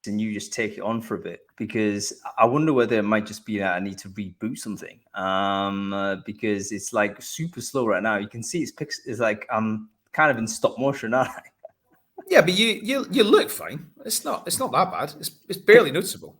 and you just take it on for a bit, because I wonder whether it might just be that I need to reboot something, because it's like super slow right now. You can see it's like I'm kind of in stop motion, aren't I? Yeah, but you look fine. It's not that bad. It's barely noticeable.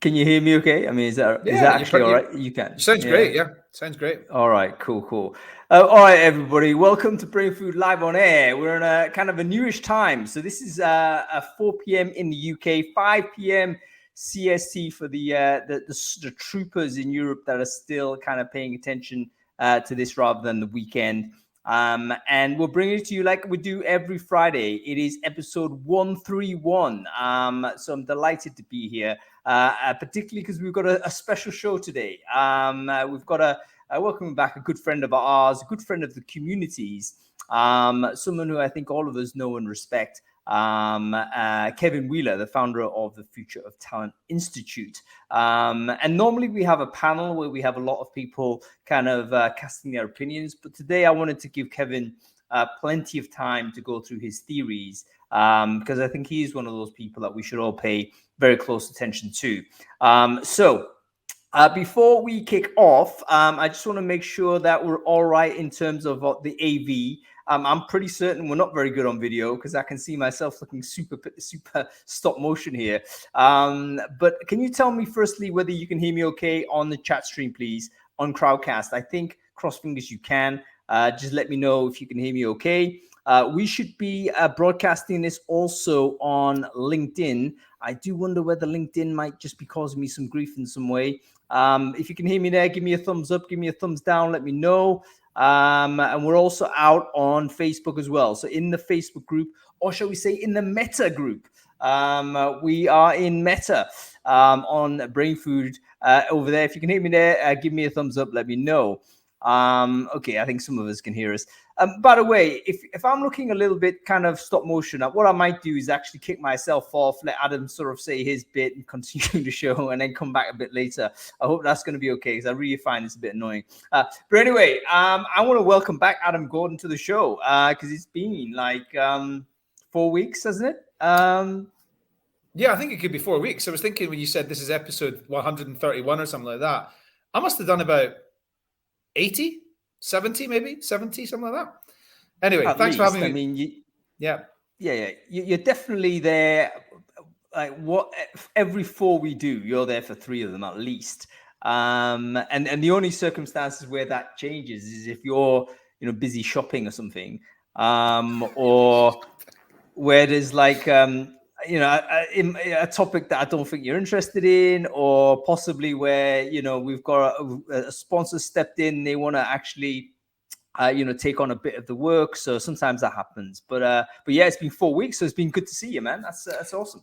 Can you hear me okay? I mean, is that actually all right? You can. Sounds great. Yeah, sounds great. All right, cool. All right, everybody, welcome to Brainfood Live on Air. We're in a kind of a newish time. So this is 4 p.m. in the UK, 5 p.m. CST for the troopers in Europe that are still kind of paying attention to this rather than the weekend. And we'll bring it to you like we do every Friday. It is episode 131. So I'm delighted to be here, particularly because we've got a special show today. We've got welcoming back a good friend of ours, a good friend of the communities, someone who I think all of us know and respect, Kevin Wheeler, the founder of the Future of Talent Institute. And normally we have a panel where we have a lot of people kind of casting their opinions, but today I wanted to give Kevin plenty of time to go through his theories, because I think he's one of those people that we should all pay very close attention to. Before we kick off, I just want to make sure that we're all right in terms of the AV. I'm pretty certain we're not very good on video, because I can see myself looking super stop motion here. But can you tell me firstly whether you can hear me okay on the chat stream, please, on Crowdcast? I think, cross fingers, you can. Just let me know if you can hear me okay. We should be broadcasting this also on LinkedIn. I do wonder whether LinkedIn might just be causing me some grief in some way. If you can hear me there, give me a thumbs up, give me a thumbs down, let me know. And we're also out on Facebook as well. So in the Facebook group, or shall we say in the Meta group, we are in Meta on Brainfood over there. If you can hear me there, give me a thumbs up, let me know. Okay, I think some of us can hear us. By the way, if I'm looking a little bit kind of stop motion, what I might do is actually kick myself off, let Adam sort of say his bit and continue the show, and then come back a bit later. I hope that's going to be okay, because I really find this a bit annoying. But anyway, I want to welcome back Adam Gordon to the show, because it's been like 4 weeks, hasn't it? Yeah, I think it could be 4 weeks. I was thinking when you said this is episode 131 or something like that, I must have done about 80, 70, maybe 70, something like that. Anyway, thanks for having me. I mean, yeah. You're definitely there. Like every 4 we do, you're there for 3 of them at least. And the only circumstances where that changes is if you're busy shopping or something, or where there's like a topic that I don't think you're interested in, or possibly where we've got a sponsor stepped in, they want to actually take on a bit of the work. So sometimes that happens, but yeah, it's been 4 weeks, so it's been good to see you, man. That's awesome.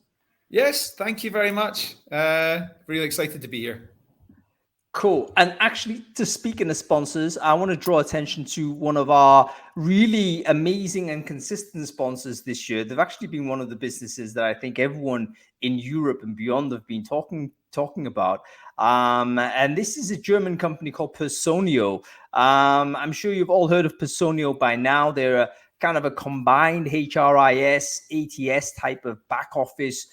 Yes, thank you very much. Really excited to be here. Cool. And actually, to speaking of sponsors, I want to draw attention to one of our really amazing and consistent sponsors this year. They've actually been one of the businesses that I think everyone in Europe and beyond have been talking about. And this is a German company called Personio. I'm sure you've all heard of Personio by now. They're a kind of a combined HRIS, ATS type of back office,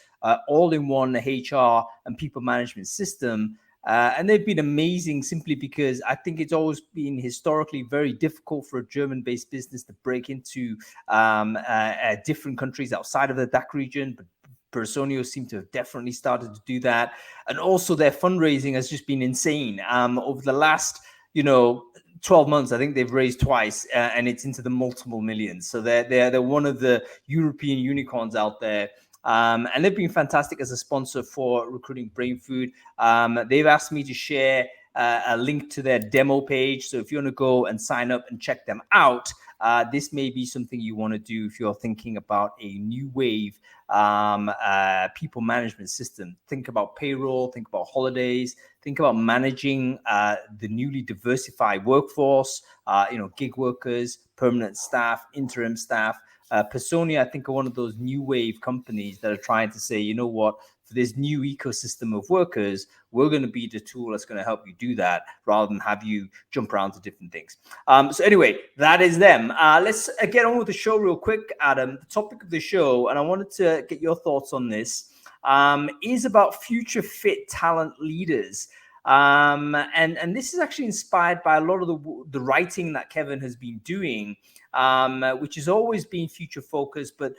all-in-one HR and people management system. And they've been amazing simply because I think it's always been historically very difficult for a German-based business to break into different countries outside of the DACH region. But Personio seem to have definitely started to do that. And also their fundraising has just been insane. Over the last, 12 months, I think they've raised twice, and it's into the multiple millions. So they're one of the European unicorns out there. And they've been fantastic as a sponsor for recruiting Brainfood. They've asked me to share a link to their demo page. So if you want to go and sign up and check them out, this may be something you want to do if you're thinking about a new wave people management system. Think about payroll, think about holidays, think about managing the newly diversified workforce, gig workers, permanent staff, interim staff. Personio, I think, are one of those new wave companies that are trying to say, you know what, for this new ecosystem of workers, we're going to be the tool that's going to help you do that rather than have you jump around to different things. So anyway, that is them. Let's get on with the show real quick, Adam. The topic of the show, and I wanted to get your thoughts on this. is about future fit talent leaders. And this is actually inspired by a lot of the writing that Kevin has been doing, which has always been future focused. But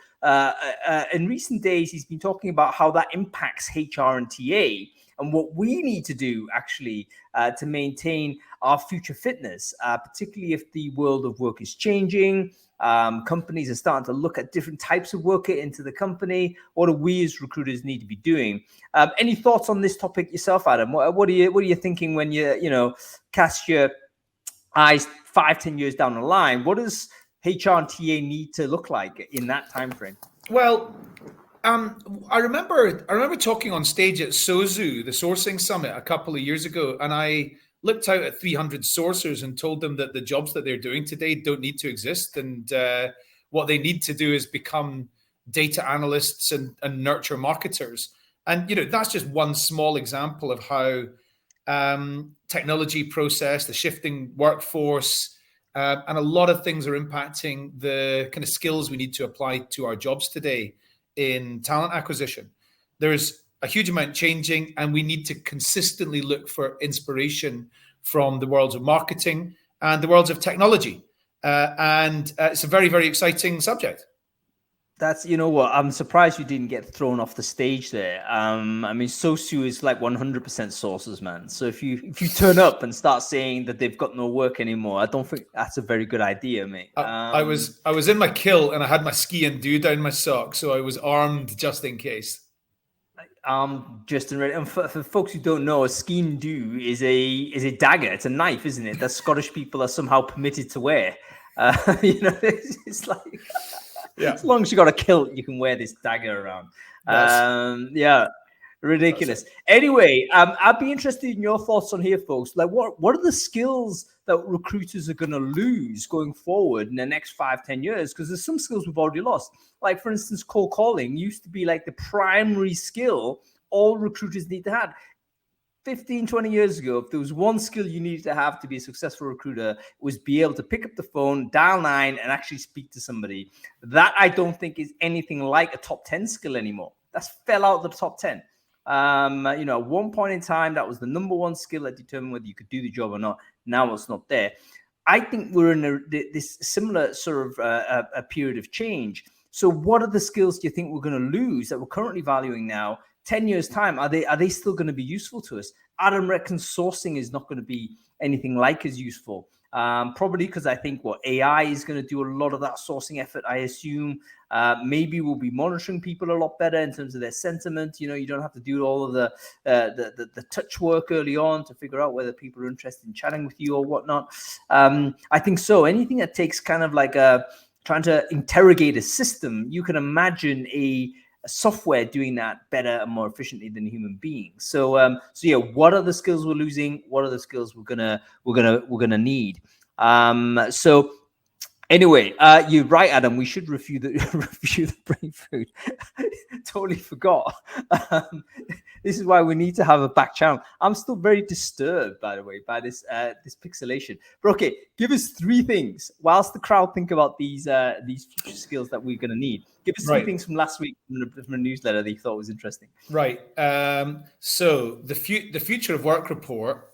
in recent days, he's been talking about how that impacts HR and TA and what we need to do actually to maintain our future fitness, particularly if the world of work is changing. Companies are starting to look at different types of worker into the company. What do we as recruiters need to be doing? Any thoughts on this topic yourself, Adam? What are you thinking when you cast your eyes 5-10 years down the line? What does HR and TA need to look like in that time frame? Well, I remember talking on stage at SOZU, the sourcing summit, a couple of years ago, and I looked out at 300 sourcers and told them that the jobs that they're doing today don't need to exist, and what they need to do is become data analysts and nurture marketers. And that's just one small example of how technology process, the shifting workforce, and a lot of things are impacting the kind of skills we need to apply to our jobs today in talent acquisition. There's a huge amount changing, and we need to consistently look for inspiration from the worlds of marketing and the worlds of technology. And it's a very, very exciting subject. That's, what, I'm surprised you didn't get thrown off the stage there. I mean, SOSU is like 100% sources, man. So if you turn up and start saying that they've got no work anymore, I don't think that's a very good idea, mate. I was in my kilt and I had my ski and do down my sock, so I was armed just in case. Just ready. And for folks who don't know, a ski and do is a dagger. It's a knife, isn't it? That Scottish people are somehow permitted to wear. It's like. Yeah. As long as you got a kilt, you can wear this dagger around. Yeah, ridiculous. Anyway, I'd be interested in your thoughts on here, folks. Like, what are the skills that recruiters are going to lose going forward in the next 5-10 years? Because there's some skills we've already lost. Like, for instance, cold calling used to be like the primary skill all recruiters need to have. 15-20 years ago, if there was one skill you needed to have to be a successful recruiter, it was be able to pick up the phone, dial 9, and actually speak to somebody. That I don't think is anything like a top 10 skill anymore. That's fell out of the top 10. At one point in time, that was the number one skill that determined whether you could do the job or not. Now it's not there. I think we're in this similar sort of a period of change. So what are the skills do you think we're going to lose that we're currently valuing now? 10 years time, are they still going to be useful to us? Adam reckons sourcing is not going to be anything like as useful. Probably because I think AI is going to do a lot of that sourcing effort, I assume. Maybe we'll be monitoring people a lot better in terms of their sentiment. You don't have to do all of the touch work early on to figure out whether people are interested in chatting with you or whatnot. I think so. Anything that takes kind of like trying to interrogate a system, you can imagine a software doing that better and more efficiently than a human being. So yeah, what are the skills we're losing? What are the skills we're gonna need? So anyway, you're right, Adam. We should review the Brainfood. Totally forgot. This is why we need to have a back channel. I'm still very disturbed, by the way, by this pixelation. But okay, give us 3 things whilst the crowd think about these future skills that we're going to need. Give us 3 things from last week from a newsletter that you thought was interesting. Right. So the Future of Work report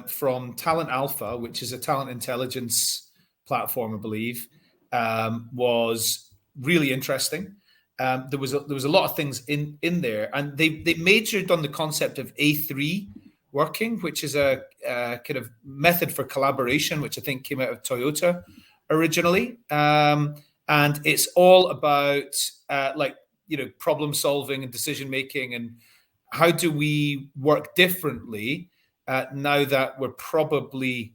from Talent Alpha, which is a talent intelligence platform, I believe, was really interesting. There was a lot of things in there, and they majored on the concept of A3 working, which is a kind of method for collaboration, which I think came out of Toyota originally. And it's all about problem solving and decision making, and how do we work differently now that we're probably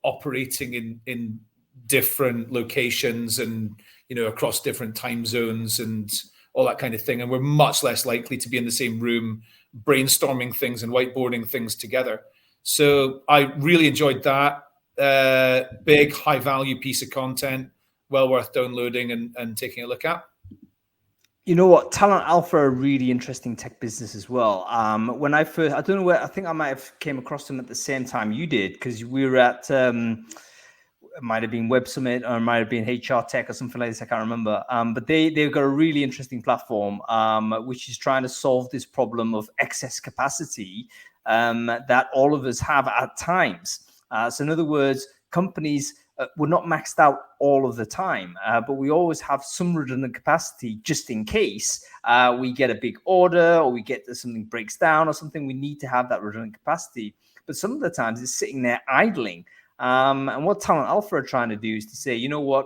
operating in different locations and across different time zones and all that kind of thing, and we're much less likely to be in the same room brainstorming things and whiteboarding things together. So I really enjoyed that. Big high value piece of content, well worth downloading and taking a look at. You know what? Talent Alpha are a really interesting tech business as well. When I don't know where, I think I might have came across them at the same time you did, because we were at it might have been Web Summit or it might have been HR Tech or something like this. I can't remember. But they've got a really interesting platform, which is trying to solve this problem of excess capacity that all of us have at times. So in other words, companies we're not maxed out all of the time, but we always have some redundant capacity just in case we get a big order or we get something breaks down or something. We need to have that redundant capacity. But some of the times it's sitting there idling. And what Talent Alpha are trying to do is to say, you know what,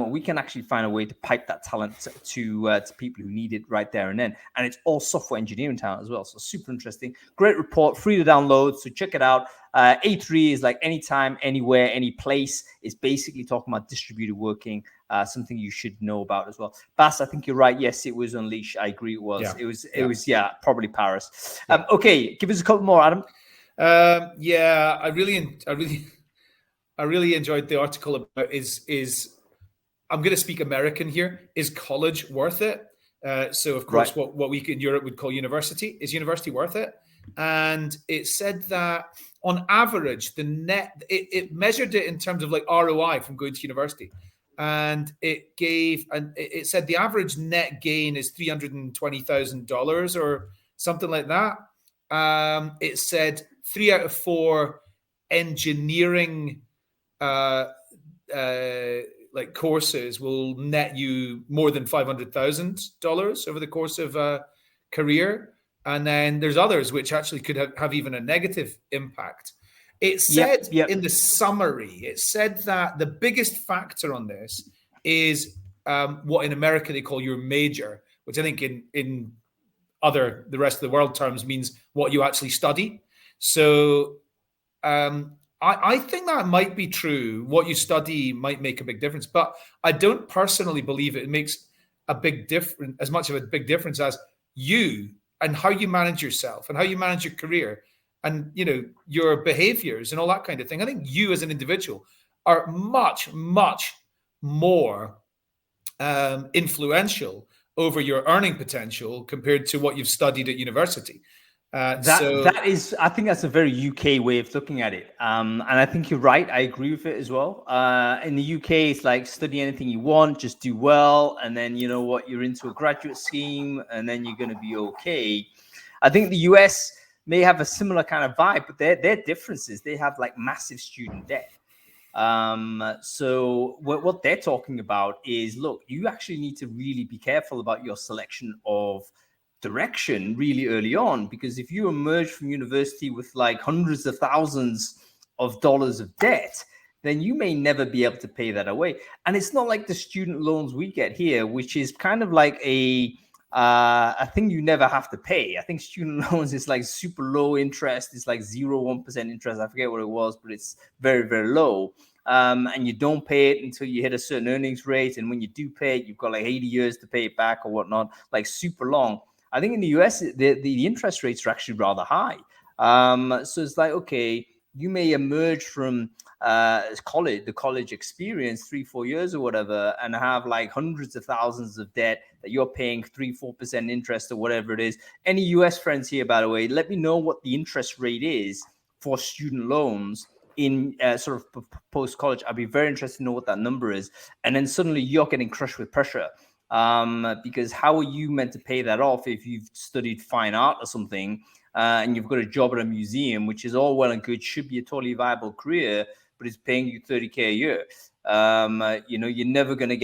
we can actually find a way to pipe that talent to people who need it right there and then. And it's all software engineering talent as well. So super interesting. Great report, free to download. So check it out. A3 is like anytime, anywhere, any place. It's basically talking about distributed working, something you should know about as well. Bas, I think you're right. Yes, it was Unleash. I agree it was. Yeah. It was probably Paris. Yeah. Okay, give us a couple more, Adam. I really enjoyed the article about is I'm going to speak American here. Is college worth it? So of course, right. what we in Europe would call university. Is university worth it? And it said that on average, the net it measured it in terms of like ROI from going to university, and it said the average net gain is $320,000 or something like that. It said 3 out of 4 engineering like courses will net you more than $500,000 over the course of a career. And then there's others which actually could have even a negative impact. It said in the summary, it said that the biggest factor on this is what in America they call your major, which I think in the rest of the world terms means what you actually study. So I think that might be true. What you study might make a big difference, but I don't personally believe it makes a big difference, as much of a big difference as you and how you manage yourself and how you manage your career and, you know, your behaviors and all that kind of thing. I think you as an individual are much, much more influential over your earning potential compared to what you've studied at university. That is, I think that's a very UK way of looking at it. And I think you're right. I agree with it as well. In the UK, it's like study anything you want, just do well. And then, you know what, you're into a graduate scheme and then you're going to be okay. I think the US may have a similar kind of vibe, but their differences, they have like massive student debt. So what they're talking about is, look, you actually need to really be careful about your selection of direction really early on, because if you emerge from university with like hundreds of thousands of dollars of debt, then you may never be able to pay that away. And it's not like the student loans we get here, which is kind of like a thing you never have to pay. I think student loans is like super low interest. It's like 0.1% interest. I forget what it was, but it's very, very low. And you don't pay it until you hit a certain earnings rate. And when you do pay it, you've got like 80 years to pay it back or whatnot, like super long. I think in the US, the interest rates are actually rather high. So it's like, okay, you may emerge from the college experience 3-4 years or whatever, and have like hundreds of thousands of debt that you're paying 3-4% interest or whatever it is. Any US friends here, by the way, let me know what the interest rate is for student loans in sort of post-college. I'd be very interested to know what that number is. And then suddenly you're getting crushed with pressure. Because how are you meant to pay that off if you've studied fine art or something and you've got a job at a museum, which is all well and good, should be a totally viable career, but it's paying you $30,000 a year. You know, you're never going to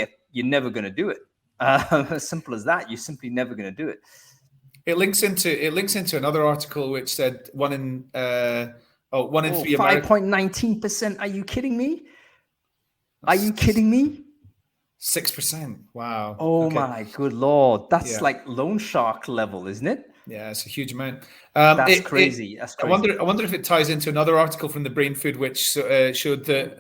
do it. As simple as that. You're simply never going to do it. It links into another article which said one in 3 5.19%. Are you kidding me? Are you kidding me? 6%. Wow. Oh my good Lord. That's like loan shark level, isn't it? Yeah, it's a huge amount. That's crazy. That's crazy. I wonder if it ties into another article from the Brainfood, which showed that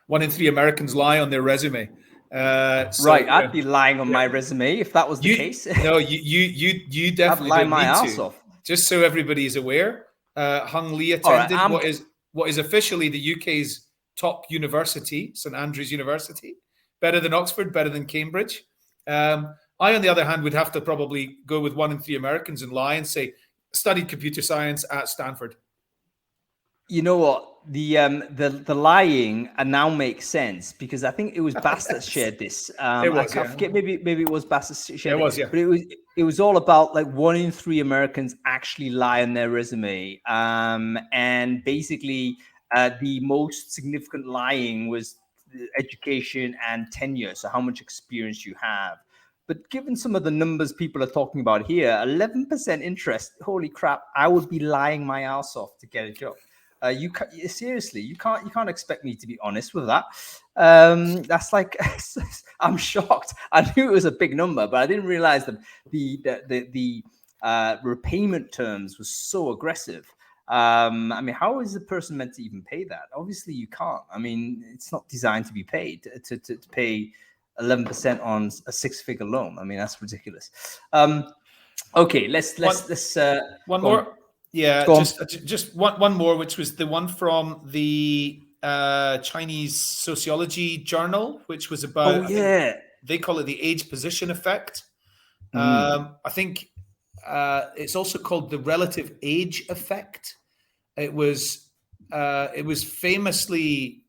1 in 3 Americans lie on their resume. I'd be lying on my resume if that was the case. No, you definitely I'd lie don't my need ass to. off. Just so everybody is aware, Hung Lee attended what is officially the UK's top university, St Andrews University. Better than Oxford, better than Cambridge. I, on the other hand, would have to probably go with 1 in 3 Americans and lie and say, studied computer science at Stanford. You know what? The lying now makes sense, because I think it was Bass that shared this. It I was, can't yeah. forget, maybe it was Bass that It shared it, was, yeah. but it was all about like 1 in 3 Americans actually lie on their resume, and basically the most significant lying was education and tenure, so how much experience you have. But given some of the numbers people are talking about here, 11% interest, holy crap, I would be lying my ass off to get a job. Seriously, you can't expect me to be honest with that. That's like I'm shocked. I knew it was a big number, but I didn't realize that the repayment terms was so aggressive. I mean, how is a person meant to even pay that? Obviously, you can't. I mean, it's not designed to be paid to pay 11% on a 6-figure loan. I mean, that's ridiculous. Okay, let's one go on. more. Yeah, Go on. just one more, which was the one from the Chinese Sociology Journal, which was about, Oh I think yeah. they call it the age position effect. Mm. I think it's also called the relative age effect. It was famously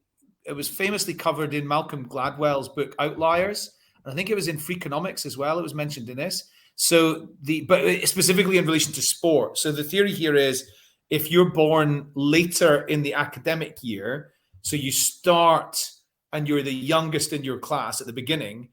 covered in Malcolm Gladwell's book Outliers, and I think it was in Freakonomics as well. It was mentioned in this. So but specifically in relation to sport. So the theory here is, if you're born later in the academic year, so you start and you're the youngest in your class at the beginning,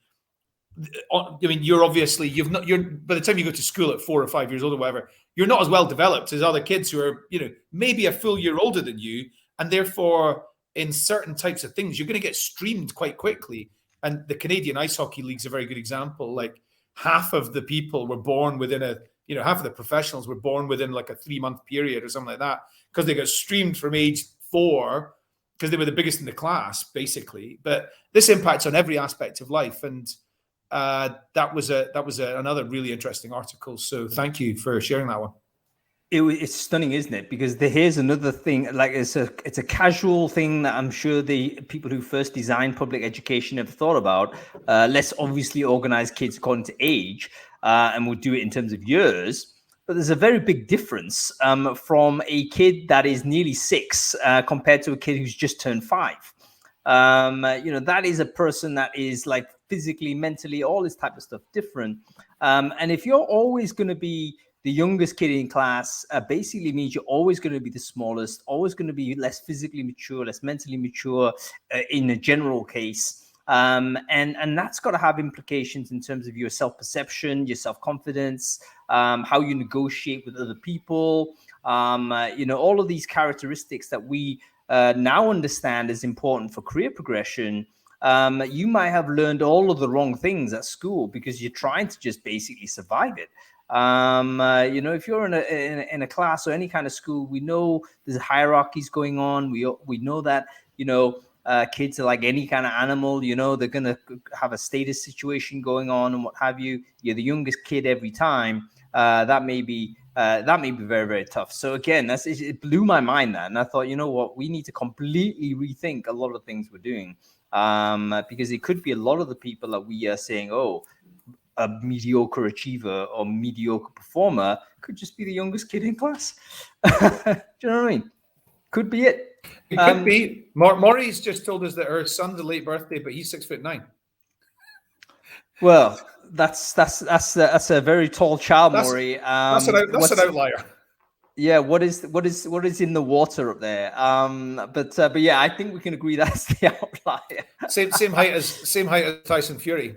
I mean, you're obviously you're by the time you go to school at 4 or 5 years old or whatever, you're not as well developed as other kids who are, maybe a full year older than you, and therefore in certain types of things you're going to get streamed quite quickly. And the Canadian Ice Hockey League's a very good example. Like, half of the people were born within half of the professionals were born within like a 3-month period or something like that, because they got streamed from age 4 because they were the biggest in the class, basically. But this impacts on every aspect of life, and that was another really interesting article. So thank you for sharing that one. It's stunning, isn't it? Because here's another thing. Like, it's a casual thing that I'm sure the people who first designed public education have thought about. Let's obviously organize kids according to age, and we'll do it in terms of years. But there's a very big difference from a kid that is nearly 6 compared to a kid who's just turned 5. That is a person that is like physically, mentally, all this type of stuff different. And if you're always going to be the youngest kid in class, basically means you're always going to be the smallest, always going to be less physically mature, less mentally mature in a general case. And that's got to have implications in terms of your self-perception, your self-confidence, how you negotiate with other people, all of these characteristics that we now understand is important for career progression. You might have learned all of the wrong things at school because you're trying to just basically survive it. If you're in a class or any kind of school, we know there's hierarchies going on. We know that kids are like any kind of animal. They're gonna have a status situation going on and what have you. You're the youngest kid every time. That may be very, very tough. So again, it blew my mind, that, and I thought, you know what, we need to completely rethink a lot of things we're doing, because it could be a lot of the people that we are saying, oh, a mediocre achiever or mediocre performer could just be the youngest kid in class. Do you know what I mean? Could be it. It could be. Maureen's just told us that her son's a late birthday, but he's 6'9". Well, that's a very tall child, Maury. That's an outlier. Yeah, what is in the water up there? But yeah, I think we can agree that's the outlier. Same height as Tyson Fury.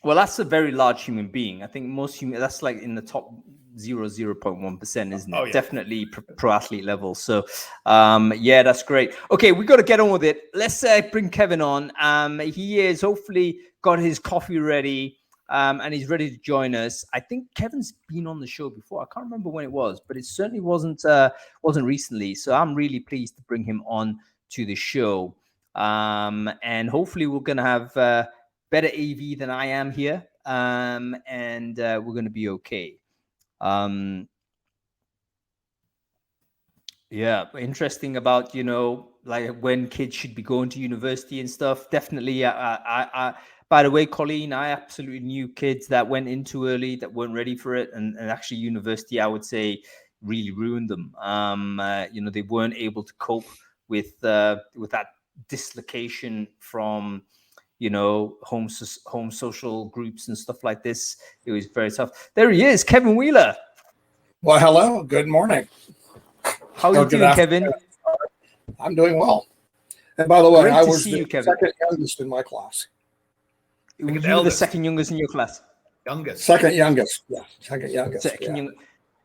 Well, that's a very large human being. I think most human, that's like in the top 0.1%, isn't it? Oh, yeah. Definitely pro athlete level. So yeah, that's great. Okay, we got to get on with it. Let's bring Kevin on. He is hopefully got his coffee ready, and he's ready to join us. I think Kevin's been on the show before. I can't remember when it was, but it certainly wasn't recently. So I'm really pleased to bring him on to the show. And hopefully we're going to have better AV than I am here, and we're going to be okay. Yeah, interesting about like when kids should be going to university and stuff. Definitely, I by the way, Colleen, I absolutely knew kids that went in too early, that weren't ready for it, and actually university, I would say, really ruined them. They weren't able to cope with that dislocation from home social groups and stuff like this. It was very tough. There he is, Kevin Wheeler. Well, hello. Good morning. How are you doing, Kevin? I'm doing well. And by the way, I was the Kevin. second youngest in my class. You were the second youngest in your class? Second youngest. Yeah, second youngest.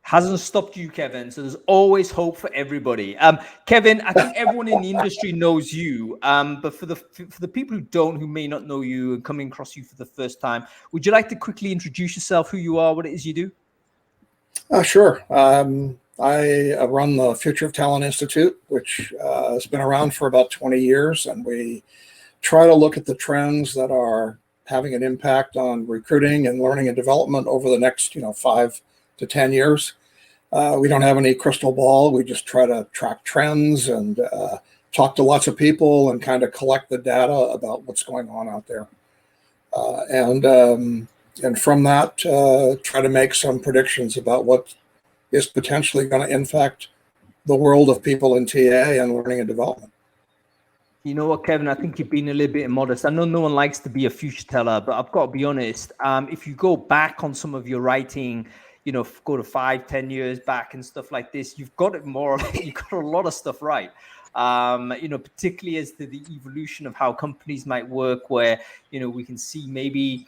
Hasn't stopped you, Kevin. So there's always hope for everybody. Kevin, I think everyone in the industry knows you. But for the people who may not know you and coming across you for the first time, would you like to quickly introduce yourself, who you are, what it is you do? Sure. I run the Future of Talent Institute, which has been around for about 20 years. And we try to look at the trends that are having an impact on recruiting and learning and development over the next, 5 to 10 years. We don't have any crystal ball. We just try to track trends and talk to lots of people and kind of collect the data about what's going on out there. And from that, try to make some predictions about what is potentially going to impact the world of people in TA and learning and development. You know what, Kevin? I think you've been a little bit modest. I know no one likes to be a future teller, but I've got to be honest. If you go back on some of your writing, go to 5-10 years back and stuff like this, you've got it more. You've got a lot of stuff right. Particularly as to the evolution of how companies might work, where we can see maybe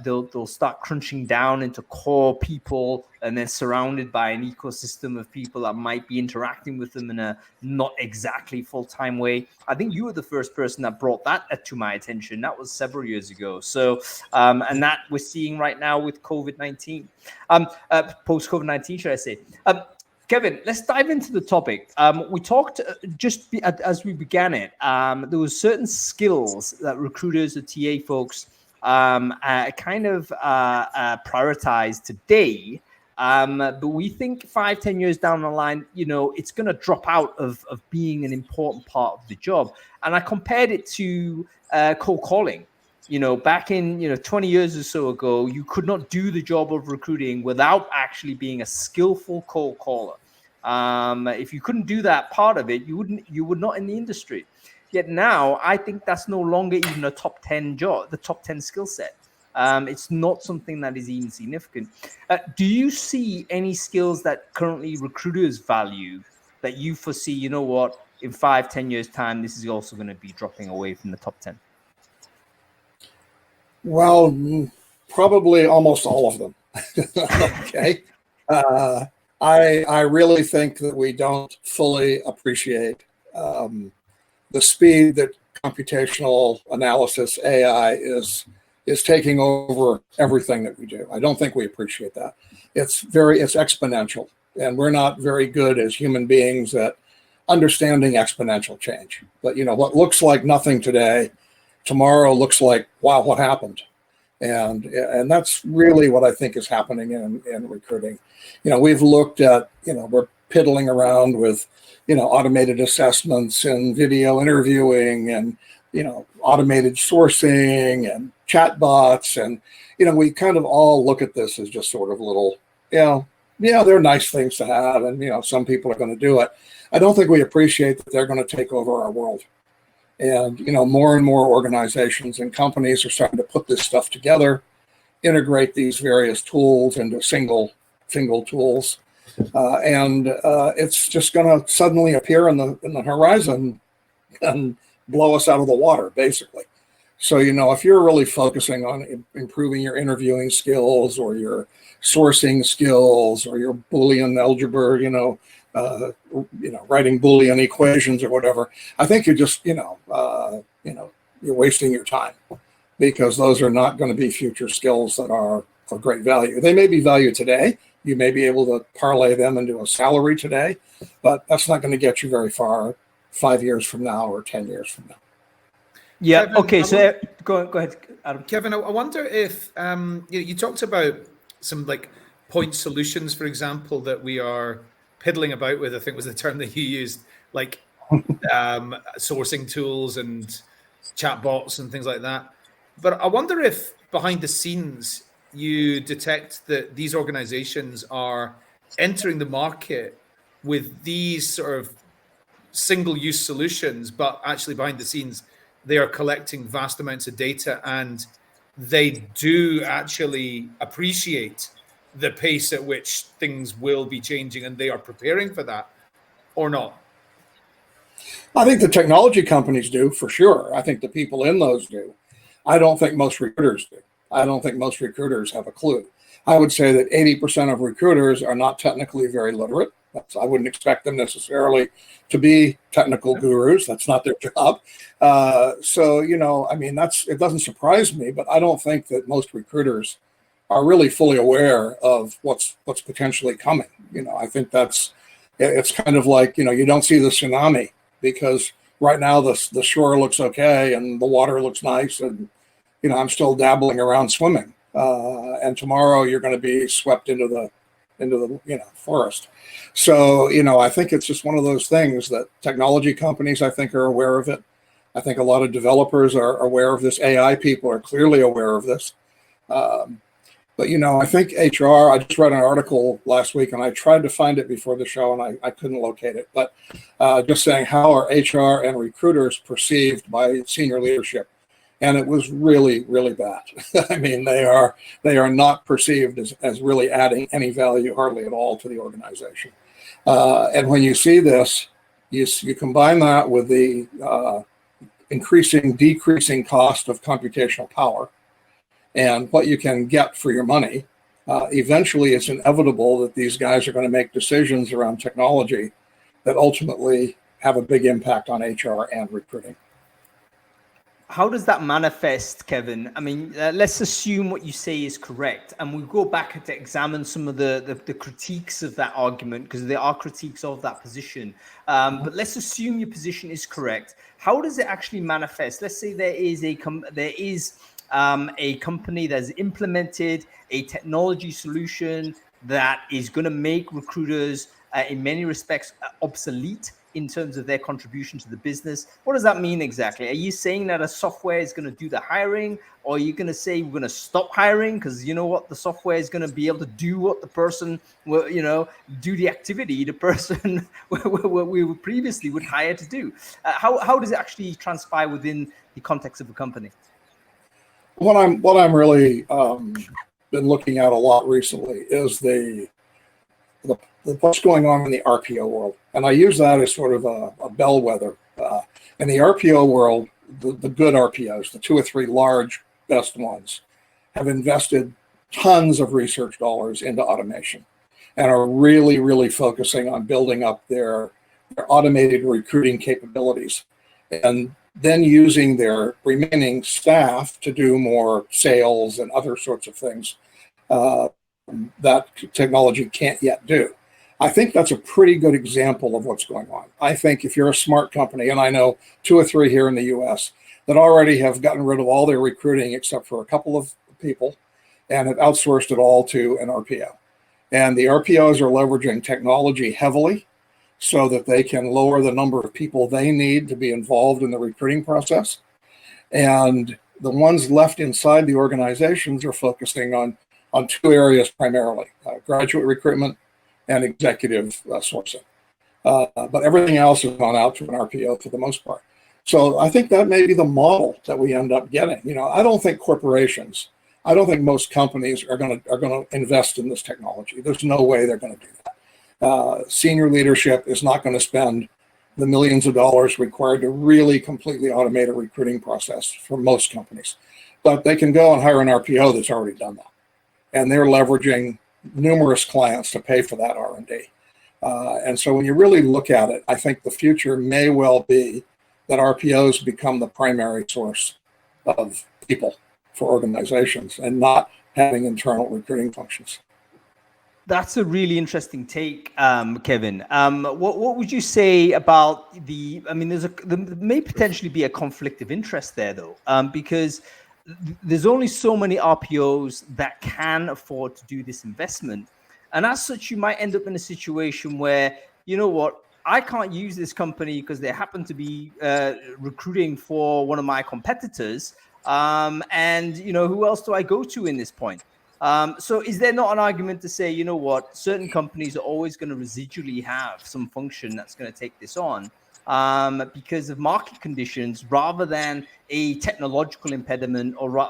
they'll start crunching down into core people and then surrounded by an ecosystem of people that might be interacting with them in a not exactly full-time way. I think you were the first person that brought that to my attention. That was several years ago. So, and that we're seeing right now with COVID-19, post-COVID-19, should I say. Kevin, let's dive into the topic. We talked as we began it. There were certain skills that recruiters or TA folks prioritize today. But we think 5-10 years down the line, it's going to drop out of being an important part of the job. And I compared it to cold calling. Back in 20 years or so ago, you could not do the job of recruiting without actually being a skillful cold caller. If you couldn't do that part of it, you would not in the industry. Yet now, I think that's no longer even a top 10 job, the top 10 skill set. It's not something that is even significant. Do you see any skills that currently recruiters value that you foresee, in 5-10 years time, this is also going to be dropping away from the top 10? Well, probably almost all of them. Okay. I really think that we don't fully appreciate the speed that computational analysis, AI, is taking over everything that we do. I don't think we appreciate that. It's exponential, and we're not very good as human beings at understanding exponential change. But what looks like nothing today, tomorrow looks like, wow, what happened? And that's really what I think is happening in recruiting. We've looked at, we're piddling around with, automated assessments and video interviewing and, automated sourcing and chatbots. And, we kind of all look at this as just sort of little, they're nice things to have. And, some people are going to do it. I don't think we appreciate that they're going to take over our world. And, more and more organizations and companies are starting to put this stuff together, integrate these various tools into single tools. And it's just going to suddenly appear in the horizon and blow us out of the water, basically. So, if you're really focusing on improving your interviewing skills or your sourcing skills or your Boolean algebra, writing Boolean equations or whatever, I think you're just, you're wasting your time, because those are not going to be future skills that are of great value. They may be valued today. You may be able to parlay them into a salary today, but that's not going to get you very far 5 years from now or 10 years from now. Yeah. Kevin, okay. So go ahead, Adam. Kevin, I wonder if you talked about some point solutions, for example, that we are piddling about with. I think was the term that you used, like sourcing tools and chatbots and things like that. But I wonder if behind the scenes you detect that these organizations are entering the market with these sort of single-use solutions, but actually behind the scenes, they are collecting vast amounts of data, and they do actually appreciate the pace at which things will be changing, and they are preparing for that, or not? I think the technology companies do, for sure. I think the people in those do. I don't think most recruiters do. I don't think most recruiters have a clue. I would say that 80% of recruiters are not technically very literate. I wouldn't expect them necessarily to be technical gurus. That's not their job. So, I mean, it doesn't surprise me, but I don't think that most recruiters are really fully aware of what's potentially coming. I think it's kind of like, you don't see the tsunami because right now the shore looks okay and the water looks nice, and I'm still dabbling around swimming. And tomorrow you're going to be swept into the forest. So I think it's just one of those things that technology companies, I think, are aware of it. I think a lot of developers are aware of this. AI people are clearly aware of this. But I think HR. I just read an article last week, and I tried to find it before the show, and I couldn't locate it. But just saying, how are HR and recruiters perceived by senior leadership? And it was really, really bad. I mean, they are not perceived as really adding any value, hardly at all, to the organization. And when you see this, you combine that with the decreasing cost of computational power and what you can get for your money. Eventually, it's inevitable that these guys are going to make decisions around technology that ultimately have a big impact on HR and recruiting. How does that manifest, Kevin? I mean, let's assume what you say is correct, and we'll go back to examine some of the critiques of that argument, because there are critiques of that position. But let's assume your position is correct. How does it actually manifest? Let's say there is a company that has implemented a technology solution that is going to make recruiters, in many respects, obsolete in terms of their contribution to the business. What does that mean exactly? Are you saying that a software is going to do the hiring, or are you going to say we're going to stop hiring because the software is going to be able to do what the person will, do the activity the person we previously would hire to do? How does it actually transpire within the context of a company? What I'm really been looking at a lot recently is the what's going on in the RPO world. And I use that as sort of a bellwether. In the RPO world, the good RPOs, the 2 or 3 large best ones, have invested tons of research dollars into automation and are really, really focusing on building up their automated recruiting capabilities, and then using their remaining staff to do more sales and other sorts of things that technology can't yet do. I think that's a pretty good example of what's going on. I think if you're a smart company, and I know 2 or 3 here in the US that already have gotten rid of all their recruiting except for a couple of people and have outsourced it all to an RPO. And the RPOs are leveraging technology heavily so that they can lower the number of people they need to be involved in the recruiting process. And the ones left inside the organizations are focusing on 2 areas primarily, graduate recruitment and executive sourcing. But everything else has gone out to an RPO for the most part. So I think that may be the model that we end up getting. I don't think most companies are going to invest in this technology. There's no way they're going to do that. Senior leadership is not going to spend the millions of dollars required to really completely automate a recruiting process for most companies. But they can go and hire an RPO that's already done that. And they're leveraging numerous clients to pay for that R&D. And so when you really look at it, I think the future may well be that RPOs become the primary source of people for organizations and not having internal recruiting functions. That's a really interesting take, Kevin. What would you say about there may potentially be a conflict of interest there, though, because there's only so many RPOs that can afford to do this investment. And as such, you might end up in a situation where, I can't use this company because they happen to be recruiting for one of my competitors. And who else do I go to in this point? So is there not an argument to say, you know what, certain companies are always going to residually have some function that's going to take this on because of market conditions rather than a technological impediment or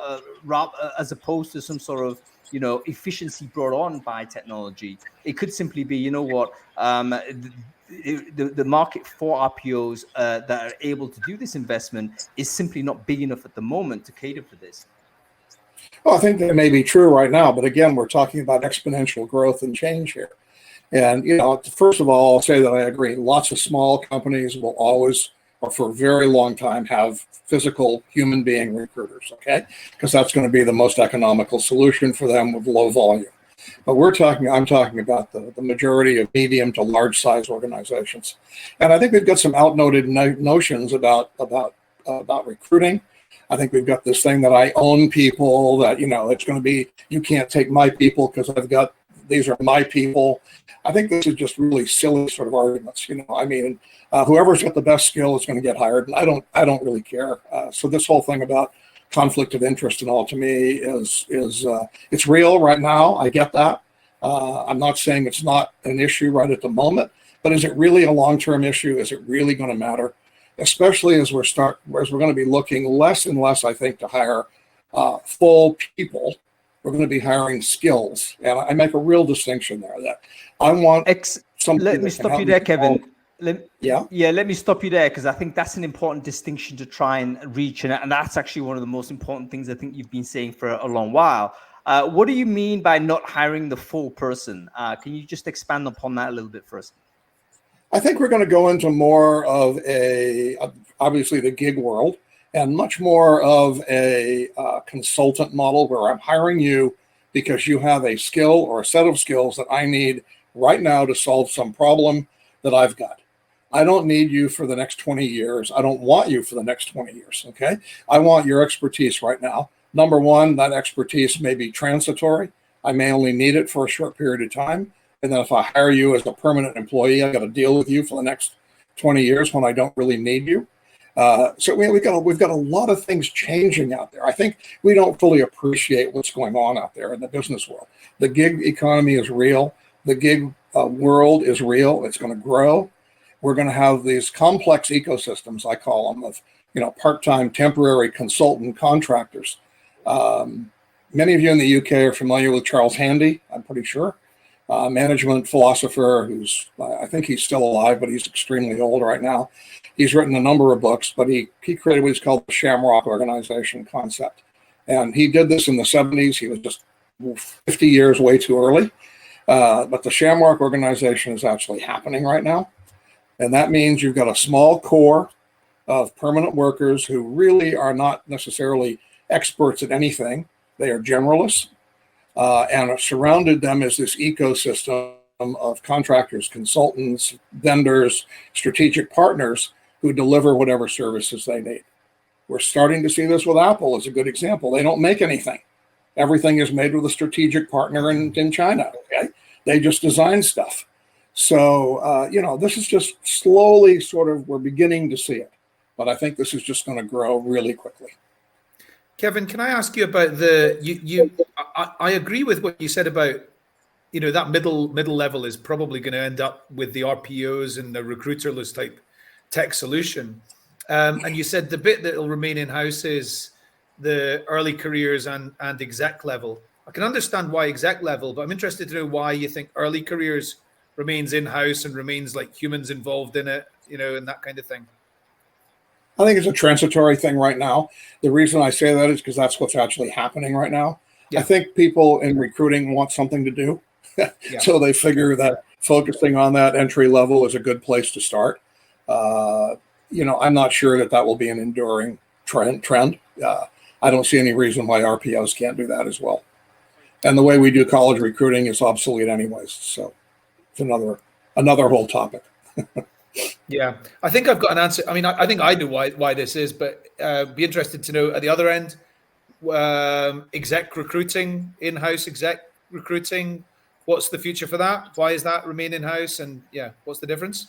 as opposed to some sort of, you know, efficiency brought on by technology? It could simply be, you know what, the market for RPOs that are able to do this investment is simply not big enough at the moment to cater for this. Well, I think that may be true right now, but again, we're talking about exponential growth and change here. And, you know, first of all, I'll say that I agree. Lots of small companies will always, or for a very long time, have physical human being recruiters, okay? Because that's going to be the most economical solution for them with low volume. But I'm talking about the majority of medium to large size organizations. And I think we've got some outmoded notions about recruiting. I think we've got this thing that I own people, that, you know, it's going to be, you can't take my people because these are my people. I think this is just really silly sort of arguments. You know, I mean, whoever's got the best skill is going to get hired. And I don't really care. So this whole thing about conflict of interest and all, to me is it's real right now. I get that. I'm not saying it's not an issue right at the moment, but is it really a long-term issue? Is it really going to matter? Especially as we're going to be looking less and less, I think, to hire full people. We're going to be hiring skills, and I make a real distinction there. That I want. Let me stop you there, Kevin. Let me stop you there, because I think that's an important distinction to try and reach, and that's actually one of the most important things I think you've been saying for a long while. What do you mean by not hiring the full person? Can you just expand upon that a little bit for us? I think we're going to go into more of obviously the gig world, and much more of a consultant model where I'm hiring you because you have a skill or a set of skills that I need right now to solve some problem that I've got. I don't need you for the next 20 years. I don't want you for the next 20 years, okay? I want your expertise right now. Number one, that expertise may be transitory. I may only need it for a short period of time. And then if I hire you as a permanent employee, I got to deal with you for the next 20 years when I don't really need you. So we've got a lot of things changing out there. I think we don't fully appreciate what's going on out there in the business world. The gig economy is real. The gig world is real. It's going to grow. We're going to have these complex ecosystems, I call them, of, you know, part-time, temporary consultant contractors. Many of you in the UK are familiar with Charles Handy, I'm pretty sure. Management philosopher who's, I think he's still alive, but he's extremely old right now. He's written a number of books, but he created what he's called the Shamrock organization concept. And he did this in the 70s. He was just 50 years way too early. But the Shamrock organization is actually happening right now. And that means you've got a small core of permanent workers who really are not necessarily experts at anything. They are generalists. And surrounded them is this ecosystem of contractors, consultants, vendors, strategic partners who deliver whatever services they need. We're starting to see this with Apple as a good example. They don't make anything. Everything is made with a strategic partner in China. Okay, they just design stuff. So, you know, this is just slowly we're beginning to see it. But I think this is just going to grow really quickly. Kevin, can I ask you about I agree with what you said about, you know, that middle level is probably going to end up with the RPOs and the recruiterless type tech solution. And you said the bit that will remain in-house is the early careers and exec level. I can understand why exec level, but I'm interested to know why you think early careers remains in-house and remains like humans involved in it, you know, and that kind of thing. I think it's a transitory thing right now. The reason I say that is because that's what's actually happening right now. Yeah. I think people in recruiting want something to do. Yeah. So they figure that focusing on that entry level is a good place to start. You know, I'm not sure that will be an enduring trend. I don't see any reason why RPOs can't do that as well. And the way we do college recruiting is obsolete anyways. So it's another whole topic. Yeah, I think I've got an answer. I mean, I think I know why this is, but be interested to know at the other end, exec recruiting, in-house exec recruiting. What's the future for that? Why is that remain in-house? And yeah, what's the difference?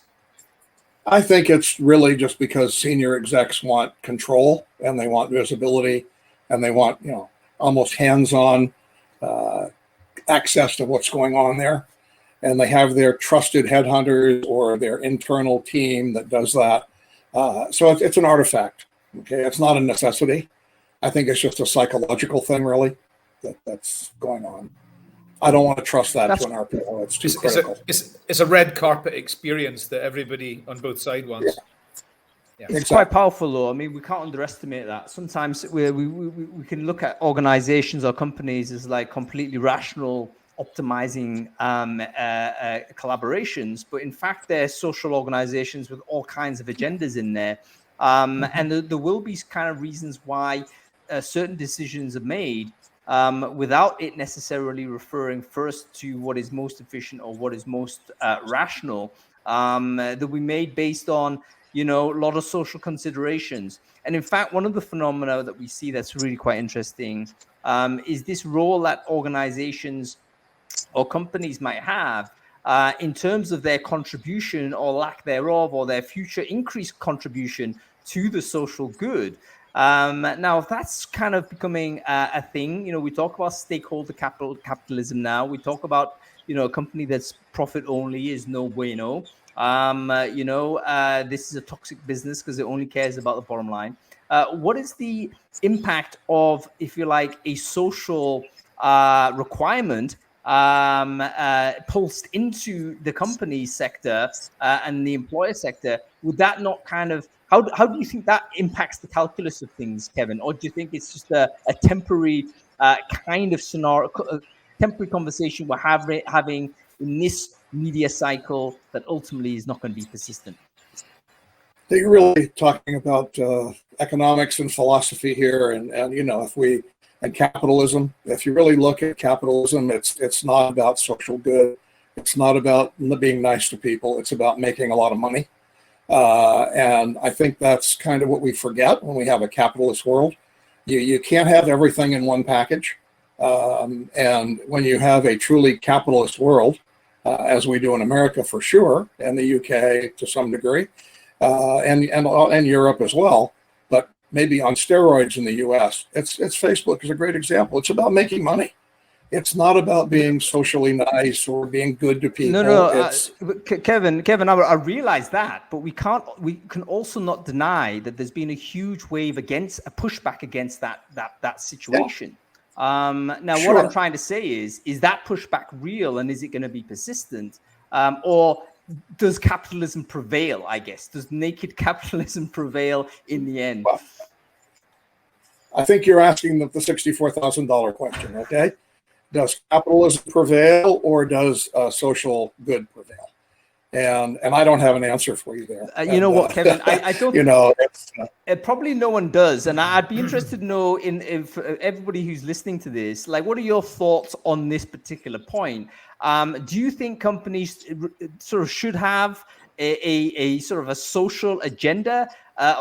I think it's really just because senior execs want control and they want visibility and they want, you know, almost hands-on access to what's going on there. And they have their trusted headhunters or their internal team that does that. So it's an artifact. Okay, it's not a necessity. I think it's just a psychological thing, really, that's going on. I don't want to trust that to an RPO. It's too critical. It's a red carpet experience that everybody on both sides wants. Yeah. Yeah. It's quite powerful, though. I mean, we can't underestimate that. Sometimes we can look at organizations or companies as like completely rational, optimizing collaborations, but in fact, they're social organizations with all kinds of agendas in there. And there will be kind of reasons why certain decisions are made without it necessarily referring first to what is most efficient or what is most rational, that we made based on, a lot of social considerations. And in fact, one of the phenomena that we see that's really quite interesting is this role that organizations or companies might have in terms of their contribution or lack thereof, or their future increased contribution to the social good. Now, if that's kind of becoming a thing, we talk about stakeholder capitalism now. We talk about, a company that's profit only is no bueno. This is a toxic business because it only cares about the bottom line. What is the impact of, if you like, a social requirement pulsed into the company sector and the employer sector? Would that not kind of, how do you think that impacts the calculus of things, Kevin? Or do you think it's just a temporary kind of scenario, temporary conversation we're having in this media cycle that ultimately is not going to be persistent? You're really talking about economics and philosophy here, and and capitalism. If you really look at capitalism, it's not about social good. It's not about being nice to people. It's about making a lot of money. And I think that's kind of what we forget when we have a capitalist world. You can't have everything in one package. And when you have a truly capitalist world, as we do in America for sure, and the UK to some degree, and Europe as well, but maybe on steroids in the US, it's Facebook is a great example. It's about making money. It's not about being socially nice or being good to people. No. Kevin, I realize that, but we can also not deny that there's been a huge wave against a pushback against that situation. Yeah. Now, sure. What I'm trying to say is that pushback real, and is it going to be persistent, or does capitalism prevail? I guess, does naked capitalism prevail in the end? Well, I think you're asking the $64,000 question. Okay. Does capitalism prevail, or does social good prevail? And I don't have an answer for you there. You know what, Kevin? I don't. Probably no one does, and I'd be interested to know if everybody who's listening to this, like, what are your thoughts on this particular point? Do you think companies sort of should have a sort of a social agenda?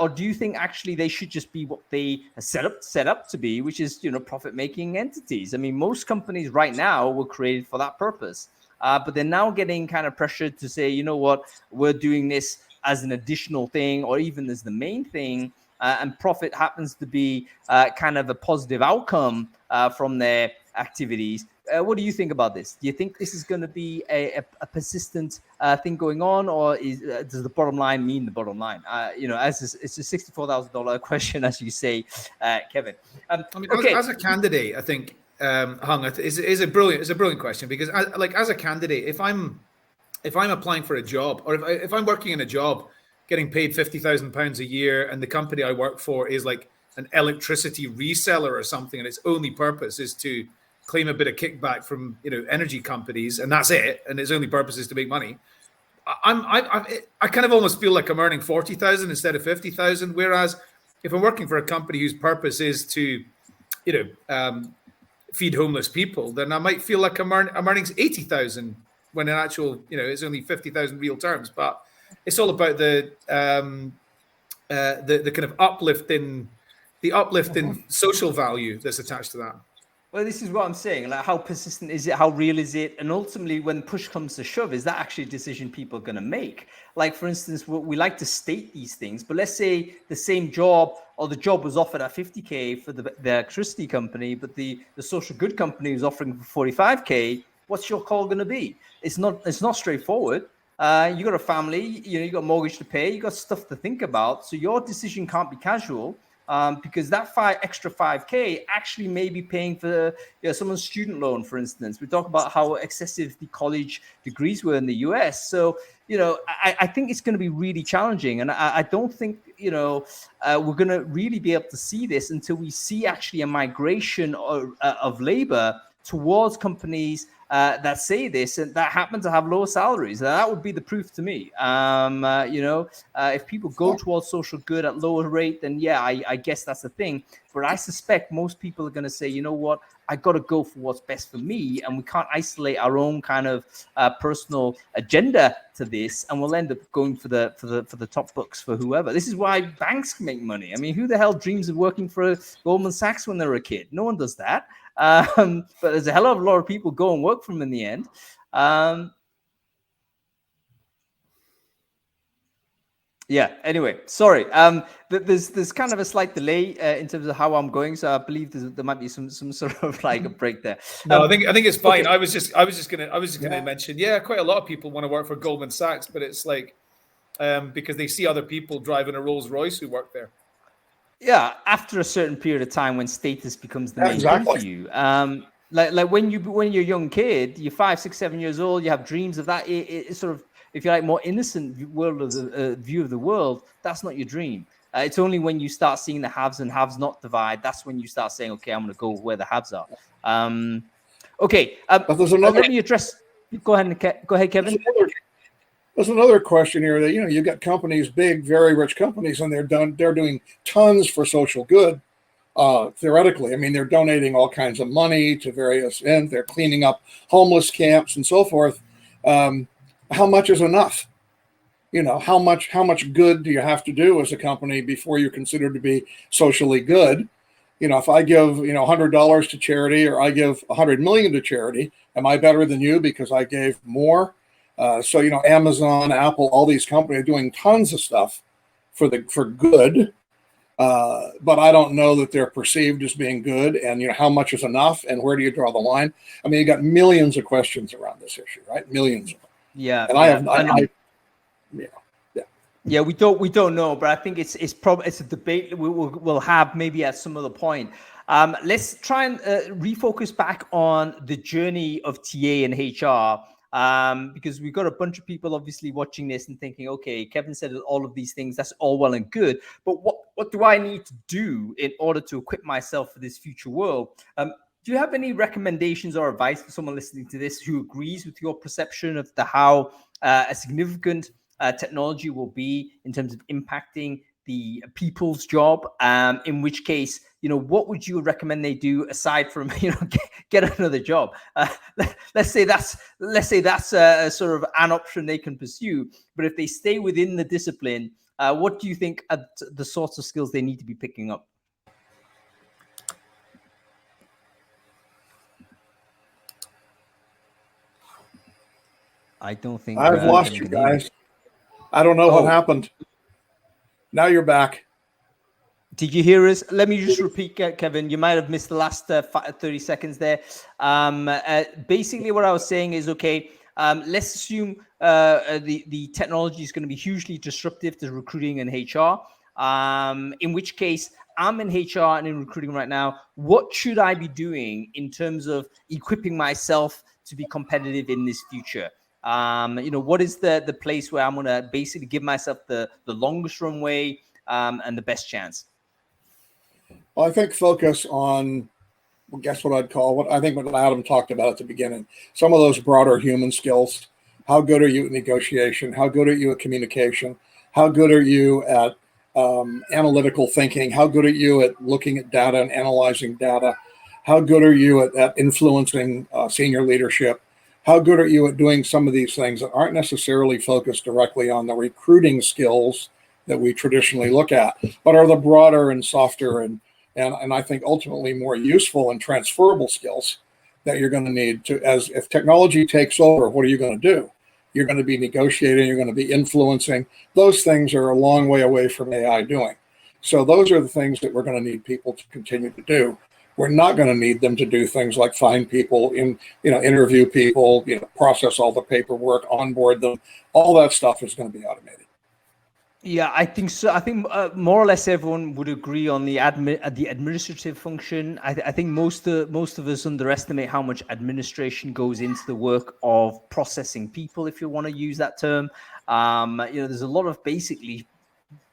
Or do you think actually they should just be what they are set up to be, which is, profit-making entities? I mean, most companies right now were created for that purpose, but they're now getting kind of pressured to say, you know what, we're doing this as an additional thing, or even as the main thing, and profit happens to be kind of a positive outcome from their activities. What do you think about this? Do you think this is going to be a persistent thing going on, or does the bottom line mean the bottom line? It's a $64,000 question, as you say, Kevin. As a candidate, I think Hung is a brilliant question, because as a candidate, if I'm applying for a job, or if I'm working in a job, getting paid £50,000 a year, and the company I work for is like an electricity reseller or something, and its only purpose is to claim a bit of kickback from energy companies, and that's it, and its only purpose is to make money, I kind of almost feel like I'm earning 40,000 instead of 50,000. Whereas if I'm working for a company whose purpose is to feed homeless people, then I might feel like I'm earning 80,000 when in actual it's only 50,000 real terms. But it's all about the kind of uplift in social value that's attached to that. Well, this is what I'm saying. Like, how persistent is it? How real is it? And ultimately, when push comes to shove, is that actually a decision people are going to make? Like, for instance, we like to state these things, but let's say the same job or the job was offered at 50K for the electricity company, but the social good company is offering for 45K. What's your call going to be? It's not straightforward. You got a family, you got a mortgage to pay, you got stuff to think about. So your decision can't be casual. Because that extra 5K actually may be paying for someone's student loan, for instance. We talk about how excessive the college degrees were in the US. So, I think it's going to be really challenging. And I don't think, we're going to really be able to see this until we see actually a migration of labor towards companies that say this and that happen to have lower salaries. That would be the proof to me. If people go towards social good at lower rate, then yeah, I guess that's the thing. But I suspect most people are going to say, you know what, I got to go for what's best for me, and we can't isolate our own kind of personal agenda to this, and we'll end up going for the top bucks for whoever. This is why banks make money. I mean, who the hell dreams of working for Goldman Sachs when they're a kid? No one does that. But there's a hell of a lot of people go and work for them in the end. Yeah. Anyway, sorry. There's kind of a slight delay in terms of how I'm going, so I believe there might be some sort of like a break there. No, I think it's fine. Okay. I was just gonna mention. Yeah, quite a lot of people want to work for Goldman Sachs, but it's like because they see other people driving a Rolls Royce who work there. Yeah, after a certain period of time when status becomes the main thing for you. Like when you're a young kid, you're 5, 6, 7 years old, you have dreams of that. It's sort of, if you like, more innocent view of the world. That's not your dream. It's only when you start seeing the haves and haves not divide, that's when you start saying, okay, I'm going to go where the haves are. Okay. But there's another. Let me address. Go ahead, Kevin. There's another question here that, you've got companies, big, very rich companies, and they're doing tons for social good. Theoretically, I mean, they're donating all kinds of money to various ends. They're cleaning up homeless camps and so forth. How much is enough? How much good do you have to do as a company before you're considered to be socially good? If I give, $100 to charity, or I give $100 million to charity, am I better than you because I gave more? So Amazon, Apple, all these companies are doing tons of stuff for good, but I don't know that they're perceived as being good. And how much is enough, and where do you draw the line? I mean, you got millions of questions around this issue, right? Millions of them. Yeah, and yeah, we don't know, but I think it's a debate we'll have maybe at some other point. Let's try and refocus back on the journey of TA and HR. Because we've got a bunch of people obviously watching this and thinking, okay, Kevin said all of these things, that's all well and good, but what do I need to do in order to equip myself for this future world? Do you have any recommendations or advice for someone listening to this who agrees with your perception of how a significant technology will be in terms of impacting the people's job? In which case, what would you recommend they do aside from get another job? Let's say that's a sort of an option they can pursue. But if they stay within the discipline, what do you think are the sorts of skills they need to be picking up? I don't think I've lost you guys. I don't know what happened. Now you're back. Did you hear us? Let me just repeat, Kevin. You might have missed the last 30 seconds there. Basically, what I was saying is, okay, let's assume the technology is going to be hugely disruptive to recruiting and HR. In which case, I'm in HR and in recruiting right now. What should I be doing in terms of equipping myself to be competitive in this future? What is the place where I'm going to basically give myself the longest runway and the best chance? Well, I think focus on, guess what I'd call what Adam talked about at the beginning. Some of those broader human skills. How good are you at negotiation? How good are you at communication? How good are you at analytical thinking? How good are you at looking at data and analyzing data? How good are you at influencing senior leadership? How good are you at doing some of these things that aren't necessarily focused directly on the recruiting skills that we traditionally look at, but are the broader and softer and and I think ultimately more useful and transferable skills that you're going to need to, as if technology takes over, what are you going to do? You're going to be negotiating, you're going to be influencing. Those things are a long way away from AI doing. So those are the things that we're going to need people to continue to do. We're not going to need them to do things like find people, interview people, process all the paperwork, onboard them. All that stuff is going to be automated. Yeah, I think so. I think more or less everyone would agree on the administrative function. I think most of us underestimate how much administration goes into the work of processing people, if you want to use that term. There's a lot of basically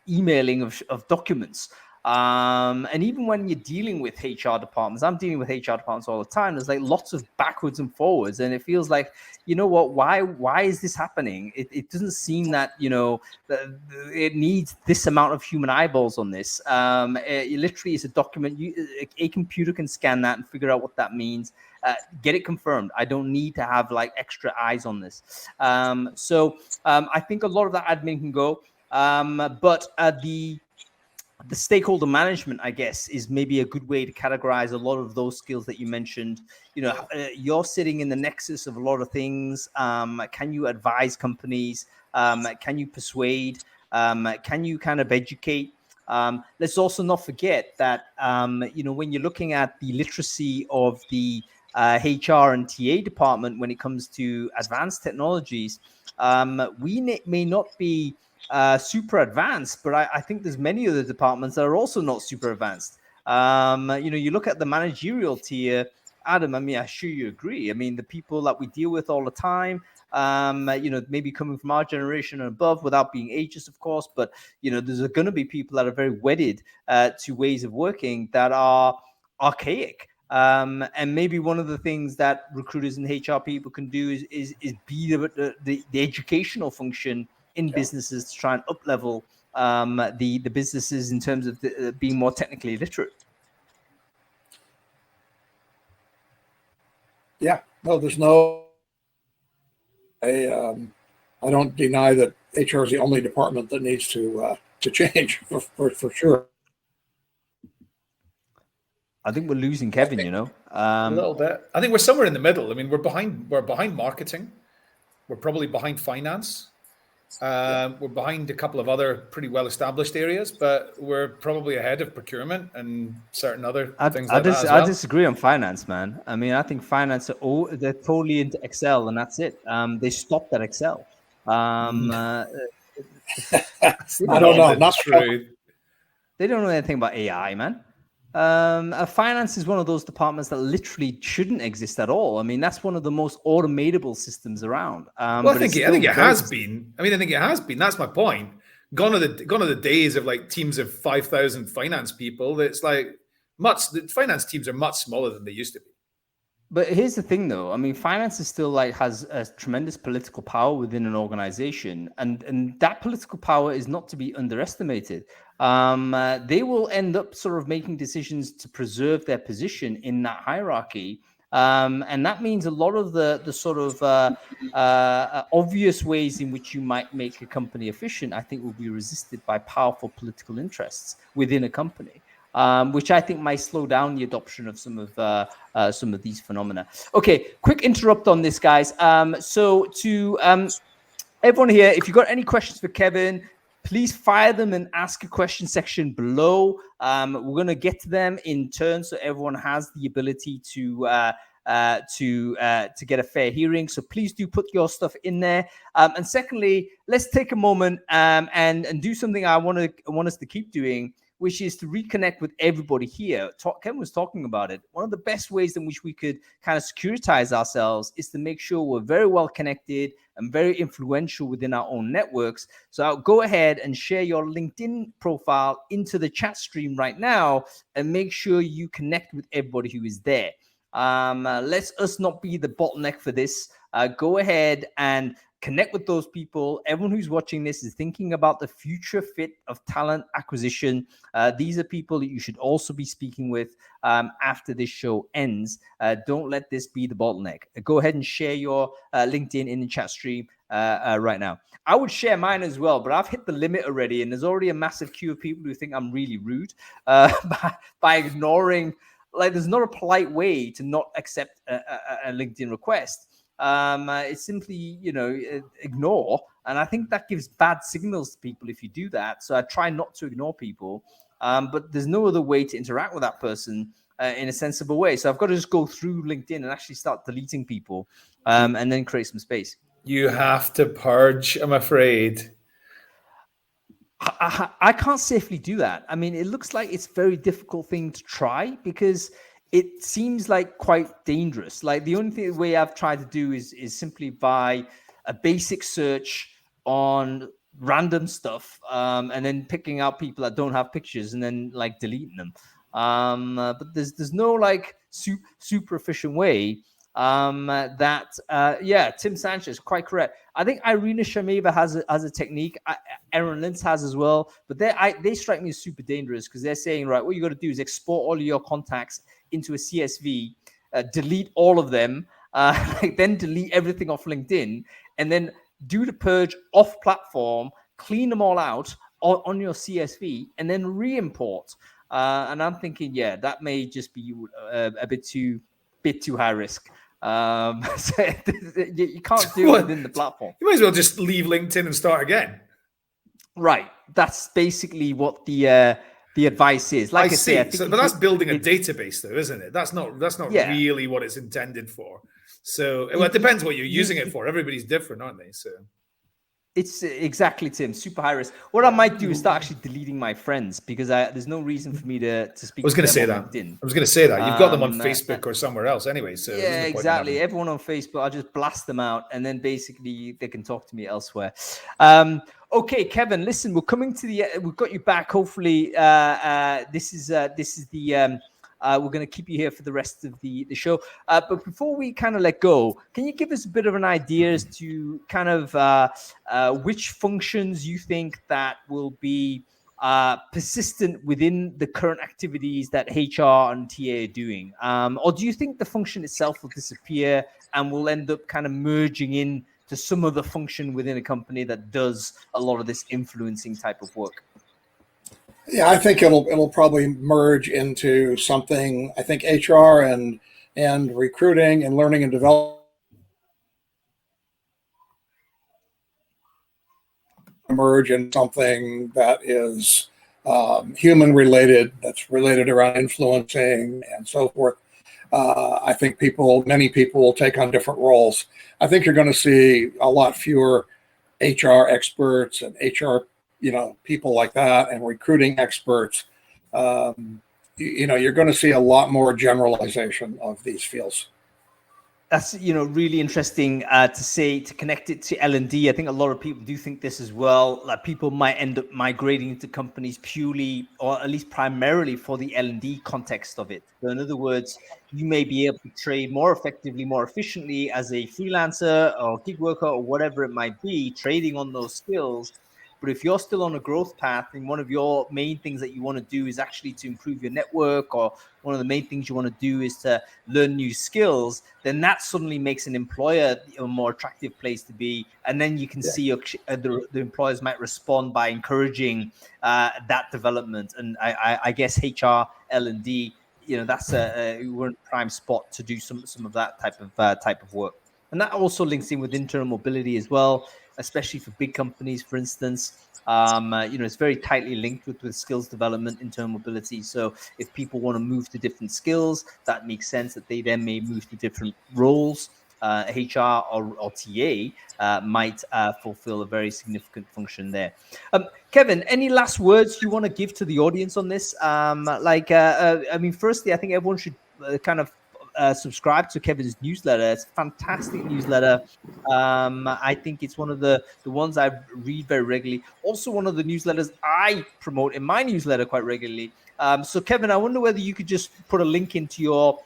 emailing of documents. And even when you're dealing with HR departments, I'm dealing with HR departments all the time. There's like lots of backwards and forwards, and it feels like, you know what? Why is this happening? It doesn't seem that it needs this amount of human eyeballs on this. It literally is a document. A computer can scan that and figure out what that means. Get it confirmed. I don't need to have like extra eyes on this. So I think a lot of that admin can go. But the stakeholder management, I guess, is maybe a good way to categorize a lot of those skills that you mentioned. You're sitting in the nexus of a lot of things. Can you advise companies? Can you persuade? Can you kind of educate? Let's also not forget that, when you're looking at the literacy of the HR and TA department when it comes to advanced technologies, we may not be super advanced, but I think there's many other departments that are also not super advanced. You look at the managerial tier, Adam, I'm sure you agree. The people that we deal with all the time, maybe coming from our generation and above, without being ageist, of course, but, there's going to be people that are very wedded to ways of working that are archaic. And maybe one of the things that recruiters and HR people can do is be the educational function in businesses to try and up-level the businesses in terms of being more technically literate. Yeah, no, there's no. I don't deny that HR is the only department that needs to change for sure. I think we're losing Kevin. A little bit. I think we're somewhere in the middle. We're behind marketing. We're probably behind finance. We're behind a couple of other pretty well-established areas, but we're probably ahead of procurement and certain other things like that as well. I disagree on finance, man. I think finance they're totally into Excel, and that's it. They stopped at Excel. I don't know. Not true. They don't know anything about AI, man. Finance is one of those departments that literally shouldn't exist at all. That's one of the most automatable systems around. I think it has been. I think it has been. That's my point. Gone are the days of like teams of 5,000 finance people. It's like the finance teams are much smaller than they used to be. But here's the thing, though. Finance is still has a tremendous political power within an organization, and that political power is not to be underestimated. They will end up sort of making decisions to preserve their position in that hierarchy, and that means a lot of the sort of obvious ways in which you might make a company efficient, I think, will be resisted by powerful political interests within a company. Which I think might slow down the adoption of some of these phenomena. Okay, quick interrupt on this, guys. So to everyone here, if you've got any questions for Kevin, please fire them and ask a question section below. We're going to get to them in turn, so everyone has the ability to get a fair hearing. So please do put your stuff in there. And secondly, let's take a moment and do something I want us to keep doing, which is to reconnect with everybody here. Kevin was talking about it. One of the best ways in which we could kind of securitize ourselves is to make sure we're very well connected and very influential within our own networks. So I'll go ahead and share your LinkedIn profile into the chat stream right now and make sure you connect with everybody who is there. Let us not be the bottleneck for this. Go ahead and connect with those people. Everyone who's watching this is thinking about the future fit of talent acquisition. These are people that you should also be speaking with after this show ends. Don't let this be the bottleneck. Go ahead and share your LinkedIn in the chat stream. right now. I would share mine as well, but I've hit the limit already, and there's already a massive queue of people who think I'm really rude by ignoring. Like, there's not a polite way to not accept a LinkedIn request. It's simply, ignore, and I think that gives bad signals to people if you do that. So I try not to ignore people, but there's no other way to interact with that person in a sensible way. So I've got to just go through LinkedIn and actually start deleting people, and then create some space. You have to purge, I'm afraid. I can't safely do that. I mean, it looks like it's a very difficult thing to try because it seems like quite dangerous. Like, the only way I've tried to do is simply by a basic search on random stuff, and then picking out people that don't have pictures and then like deleting them. But there's no like super efficient way. Tim Sanchez, quite correct. I think Irina Shameva has a technique. Aaron Lintz has as well, but they strike me as super dangerous because they're saying, right, what you got to do is export all of your contacts into a CSV, delete all of them, then delete everything off LinkedIn, and then do the purge off platform, clean them all out on your CSV, and then re-import. And I'm thinking, that may just be a bit too high risk. So you can't do it within the platform. You might as well just leave LinkedIn and start again. Right. That's basically what the advice is. Like I say, I think but that's building a database, though, isn't it? That's not really what it's intended for. So it depends what you're using it for. Everybody's different, aren't they? So it's exactly, Tim, super high risk. What I might do is start actually deleting my friends because there's no reason for me to speak. I was going to say that. LinkedIn. I was going to say that. You've got them on Facebook or somewhere else anyway. So yeah, exactly. Everyone on Facebook, I'll just blast them out, and then basically they can talk to me elsewhere. Okay, Kevin, listen, we're coming to we've got you back. Hopefully, this is the. We're going to keep you here for the rest of the show. But before we kind of let go, can you give us a bit of an idea as to kind of which functions you think that will be persistent within the current activities that HR and TA are doing? Or do you think the function itself will disappear and will end up kind of merging in to some other function within a company that does a lot of this influencing type of work? Yeah, I think it'll probably merge into something. I think HR and recruiting and learning and development merge in something that is human related, that's related around influencing and so forth. I think many people will take on different roles. I think you're going to see a lot fewer HR experts and HR people like that, and recruiting experts. You're going to see a lot more generalization of these fields. That's really interesting to connect it to L&D. I think a lot of people do think this as well. Like, people might end up migrating into companies purely, or at least primarily, for the L&D context of it. So in other words, you may be able to trade more effectively, more efficiently as a freelancer or gig worker or whatever it might be, trading on those skills. But if you're still on a growth path and one of your main things that you want to do is actually to improve your network, or one of the main things you want to do is to learn new skills, then that suddenly makes an employer a more attractive place to be. And then you can see the employers might respond by encouraging that development. And I guess HR, L&D, that's we're in a prime spot to do some of that type of work. And that also links in with internal mobility as well, especially for big companies, for instance. It's very tightly linked with skills development, internal mobility. So if people want to move to different skills, that makes sense that they then may move to different roles. HR or TA might fulfill a very significant function there. Kevin, any last words you want to give to the audience on this? Firstly, I think everyone should kind of subscribe to Kevin's newsletter. It's a fantastic newsletter. I think it's one of the ones I read very regularly. Also, one of the newsletters I promote in my newsletter quite regularly. So, Kevin, I wonder whether you could just put a link into your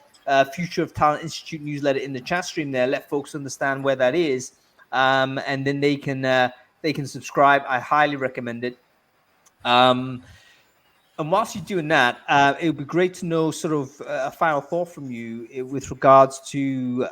Future of Talent Institute newsletter in the chat stream there. Let folks understand where that is, and then they can subscribe. I highly recommend it. And whilst you're doing that, it would be great to know sort of a final thought from you with regards to,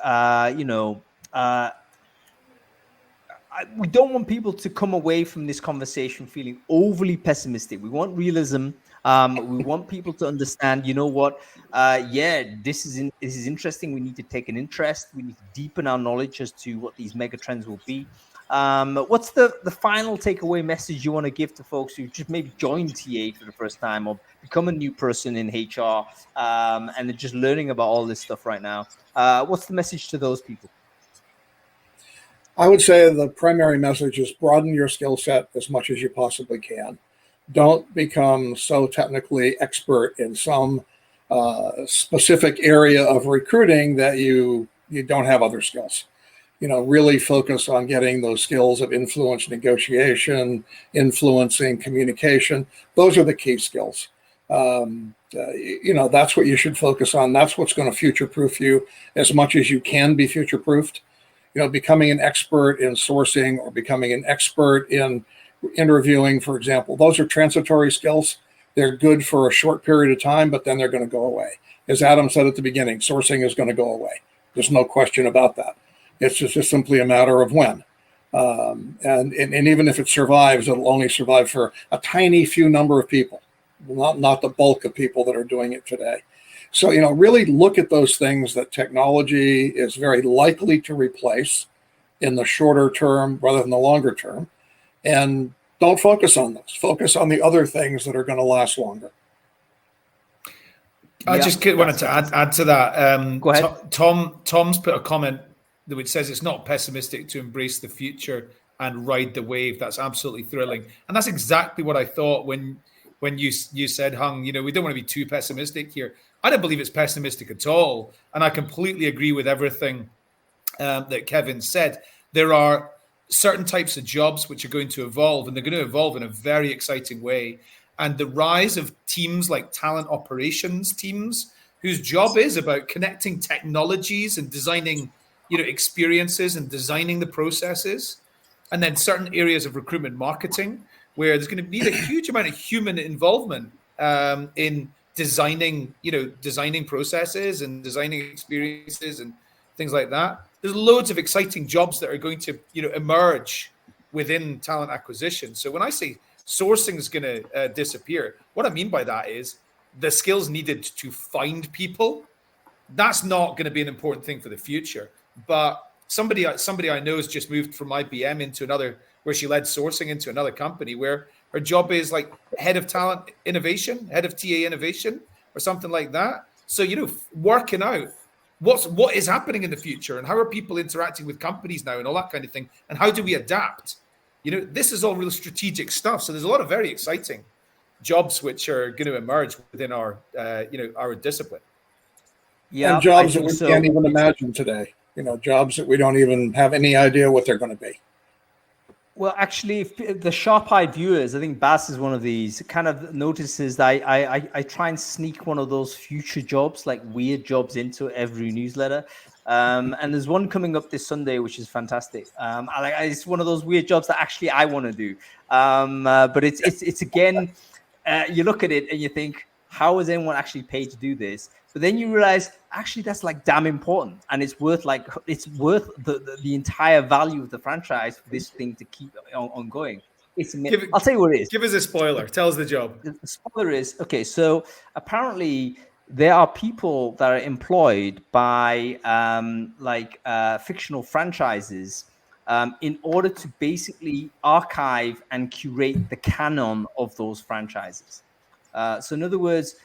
we don't want people to come away from this conversation feeling overly pessimistic. We want realism. We want people to understand, you know what? This is interesting. We need to take an interest. We need to deepen our knowledge as to what these mega trends will be. What's the final takeaway message you want to give to folks who just maybe joined TA for the first time or become a new person in HR and they're just learning about all this stuff right now? What's the message to those people? I would say the primary message is broaden your skill set as much as you possibly can. Don't become so technically expert in some specific area of recruiting that you don't have other skills. Really focus on getting those skills of influence, negotiation, influencing, communication. Those are the key skills. That's what you should focus on. That's what's going to future-proof you as much as you can be future-proofed. Becoming an expert in sourcing or becoming an expert in interviewing, for example, those are transitory skills. They're good for a short period of time, but then they're going to go away. As Adam said at the beginning, sourcing is going to go away. There's no question about that. It's just simply a matter of when. And even if it survives, it'll only survive for a tiny few number of people, not the bulk of people that are doing it today. So, really look at those things that technology is very likely to replace in the shorter term rather than the longer term. And don't focus on those. Focus on the other things that are going to last longer. I just wanted to add to that. Go ahead. Tom's put a comment which says it's not pessimistic to embrace the future and ride the wave. That's absolutely thrilling. And that's exactly what I thought when you said, Hung, we don't want to be too pessimistic here. I don't believe it's pessimistic at all. And I completely agree with everything that Kevin said. There are certain types of jobs which are going to evolve, and they're going to evolve in a very exciting way. And the rise of teams like talent operations teams, whose job is about connecting technologies and designing, experiences and designing the processes. And then certain areas of recruitment marketing, where there's going to be a huge amount of human involvement in designing processes and designing experiences and things like that. There's loads of exciting jobs that are going to, emerge within talent acquisition. So when I say sourcing is going to disappear, what I mean by that is the skills needed to find people. That's not going to be an important thing for the future. But somebody I know has just moved from IBM into another, where she led sourcing into another company where her job is like head of talent innovation, head of TA innovation, or something like that. So, working out what is happening in the future and how are people interacting with companies now and all that kind of thing, and how do we adapt? This is all real strategic stuff. So there's a lot of very exciting jobs which are going to emerge within our discipline. Yeah, and jobs that we can't even imagine today. Jobs that we don't even have any idea what they're going to be. Well, actually, the sharp-eyed viewers, I think Bas is one of these, kind of notices that I try and sneak one of those future jobs, like weird jobs, into every newsletter. And there's one coming up this Sunday, which is fantastic. It's one of those weird jobs that actually I want to do. But it's again, you look at it and you think, how is anyone actually paid to do this? But then you realize, actually, that's like damn important, and it's worth the entire value of the franchise for this thing to keep on going. I'll tell you what it is. Give us a spoiler. Tell us the job. The spoiler is, okay, so apparently there are people that are employed by fictional franchises in order to basically archive and curate the canon of those franchises. So in other words,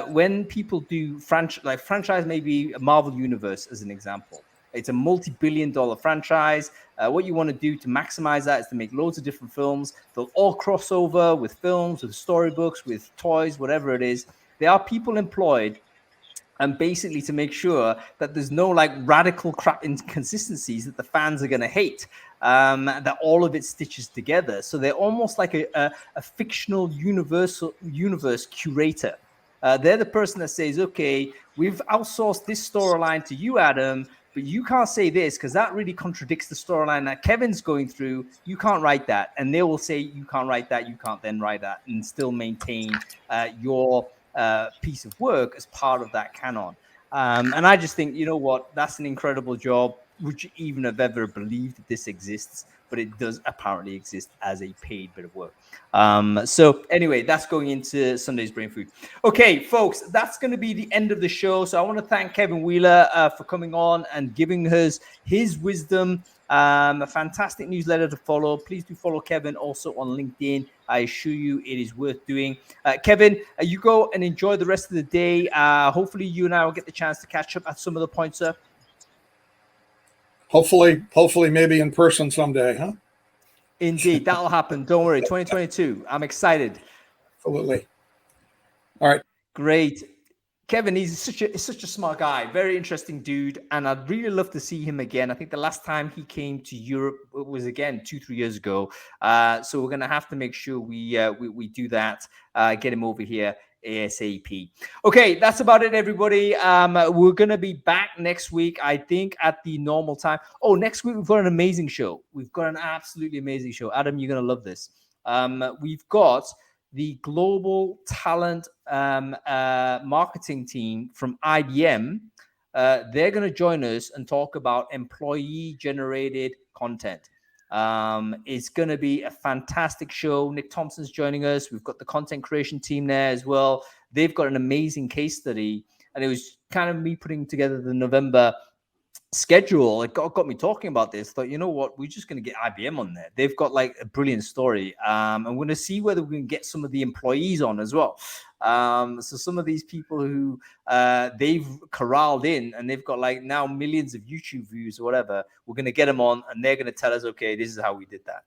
when people do franchise, maybe a Marvel Universe as an example, it's a multi-billion-dollar franchise. What you want to do to maximize that is to make loads of different films. They'll all cross over with films, with storybooks, with toys, whatever it is. There are people employed and basically to make sure that there's no radical crap inconsistencies that the fans are going to hate, that all of it stitches together. So they're almost like a fictional universe curator. They're the person that says, okay, we've outsourced this storyline to you, Adam, but you can't say this because that really contradicts the storyline that Kevin's going through. You can't write that. And they will say, you can't write that. You can't then write that and still maintain your piece of work as part of that canon. And I just think, you know what, that's an incredible job. would you even have ever believed that this exists? But it does apparently exist as a paid bit of work. So anyway, that's going into Sunday's Brain Food. Okay, folks, that's going to be the end of the show. So I want to thank Kevin Wheeler for coming on and giving us his wisdom. A fantastic newsletter to follow. Please do follow Kevin also on LinkedIn. I assure you it is worth doing. Kevin, you go and enjoy the rest of the day. Hopefully you and I will get the chance to catch up at some of the points, sir. Hopefully maybe in person someday, huh? Indeed, that'll happen. Don't worry. 2022. I'm excited. Absolutely. All right. Great. Kevin, he's such a smart guy, very interesting dude, and I'd really love to see him again. I think the last time he came to Europe was again 2-3 years ago. So we're gonna have to make sure we do that. Get him over here ASAP. Okay, that's about it, everybody. We're gonna be back next week, I think, at the normal time. Oh, next week we've got an amazing show. We've got an absolutely amazing show. Adam, you're gonna love this. We've got the global talent marketing team from IBM. They're going to join us and talk about employee-generated content. It's going to be a fantastic show. Nick Thompson's joining us. We've got the content creation team there as well. They've got an amazing case study, and it was kind of me putting together the November schedule. It got me talking about this. Thought, you know what, we're just going to get IBM on there. They've got like a brilliant story. And we're going to see whether we can get some of the employees on as well. So some of these people who they've corralled in and they've got like now millions of YouTube views or whatever, we're going to get them on and they're going to tell us, okay, this is how we did that.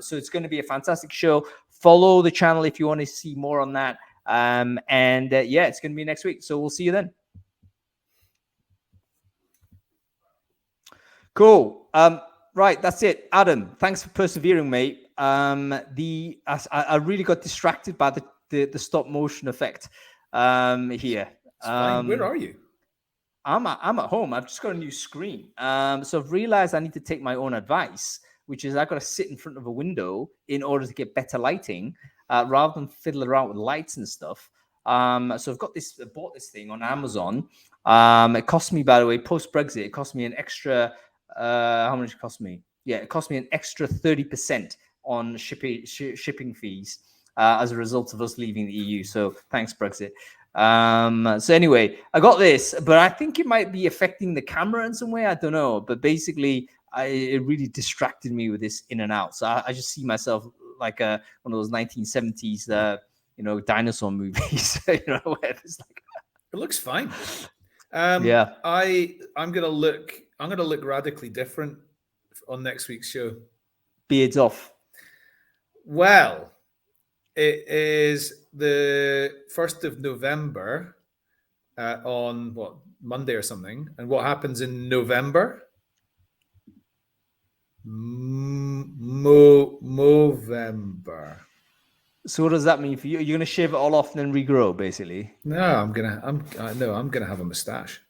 So it's going to be a fantastic show. Follow the channel if you want to see more on that. Yeah, it's going to be next week. So we'll see you then. Cool. Right, that's it. Adam, thanks for persevering, mate. I really got distracted by the stop motion effect here. Where are you? I'm at home. I've just got a new screen. So I've realized I need to take my own advice, which is I've got to sit in front of a window in order to get better lighting, rather than fiddle around with lights and stuff. So I've got this. I bought this thing on Amazon. It cost me, by the way, post-Brexit, it cost me an extra. How much it cost me? Yeah, it cost me an extra 30% on shipping fees as a result of us leaving the EU. So thanks, Brexit. So anyway, I got this, but I think it might be affecting the camera in some way. I don't know. But basically, it really distracted me with this in and out. So I just see myself like one of those 1970s, dinosaur movies. Where it's like it looks fine. Yeah, I'm gonna look radically different on next week's show. Beards off. Well, it is the 1st of November on what, Monday or something. And what happens in November? Movember. So what does that mean for you? You're gonna shave it all off and then regrow, basically? No, I'm gonna have a mustache.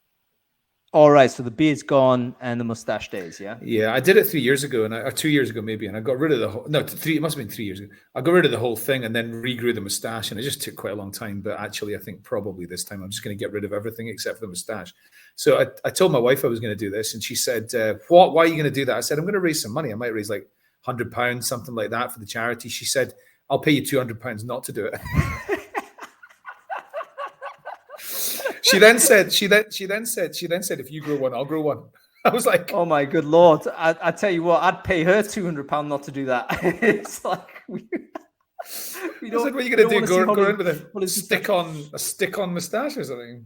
All right, so the beard's gone and the mustache stays, yeah? Yeah, I did it 3 years ago, or 2 years ago maybe, and I got rid of the whole. No, it must have been 3 years ago. I got rid of the whole thing and then regrew the mustache, and it just took quite a long time. But actually, I think probably this time I'm just going to get rid of everything except for the mustache. So I told my wife I was going to do this, and she said, "What? Why are you going to do that?" I said, "I'm going to raise some money. I might raise like £100, something like that, for the charity." She said, "I'll pay you £200 not to do it." She then said, if you grow one, I'll grow one. I was like, oh my good Lord. I tell you what, I'd pay her £200 not to do that. It's like, we don't. What are you going to do? Go in with a stick-on mustache or something?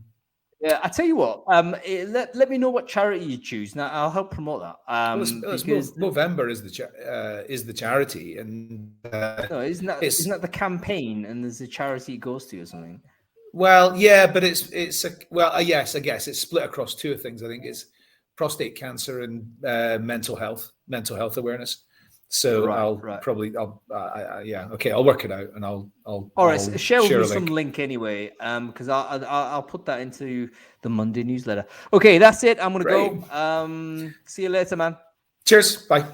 Yeah, I tell you what, let me know what charity you choose. Now I'll help promote that. Because November is the charity, and no, isn't that the campaign? And there's a charity it goes to or something. Well, yeah, but yes, I guess it's split across two things. I think it's prostate cancer and mental health awareness. So I'll work it out, and I'll all right, share with me some link anyway, because I'll put that into the Monday newsletter. Okay, that's it. I'm gonna go. See you later, man. Cheers. Bye.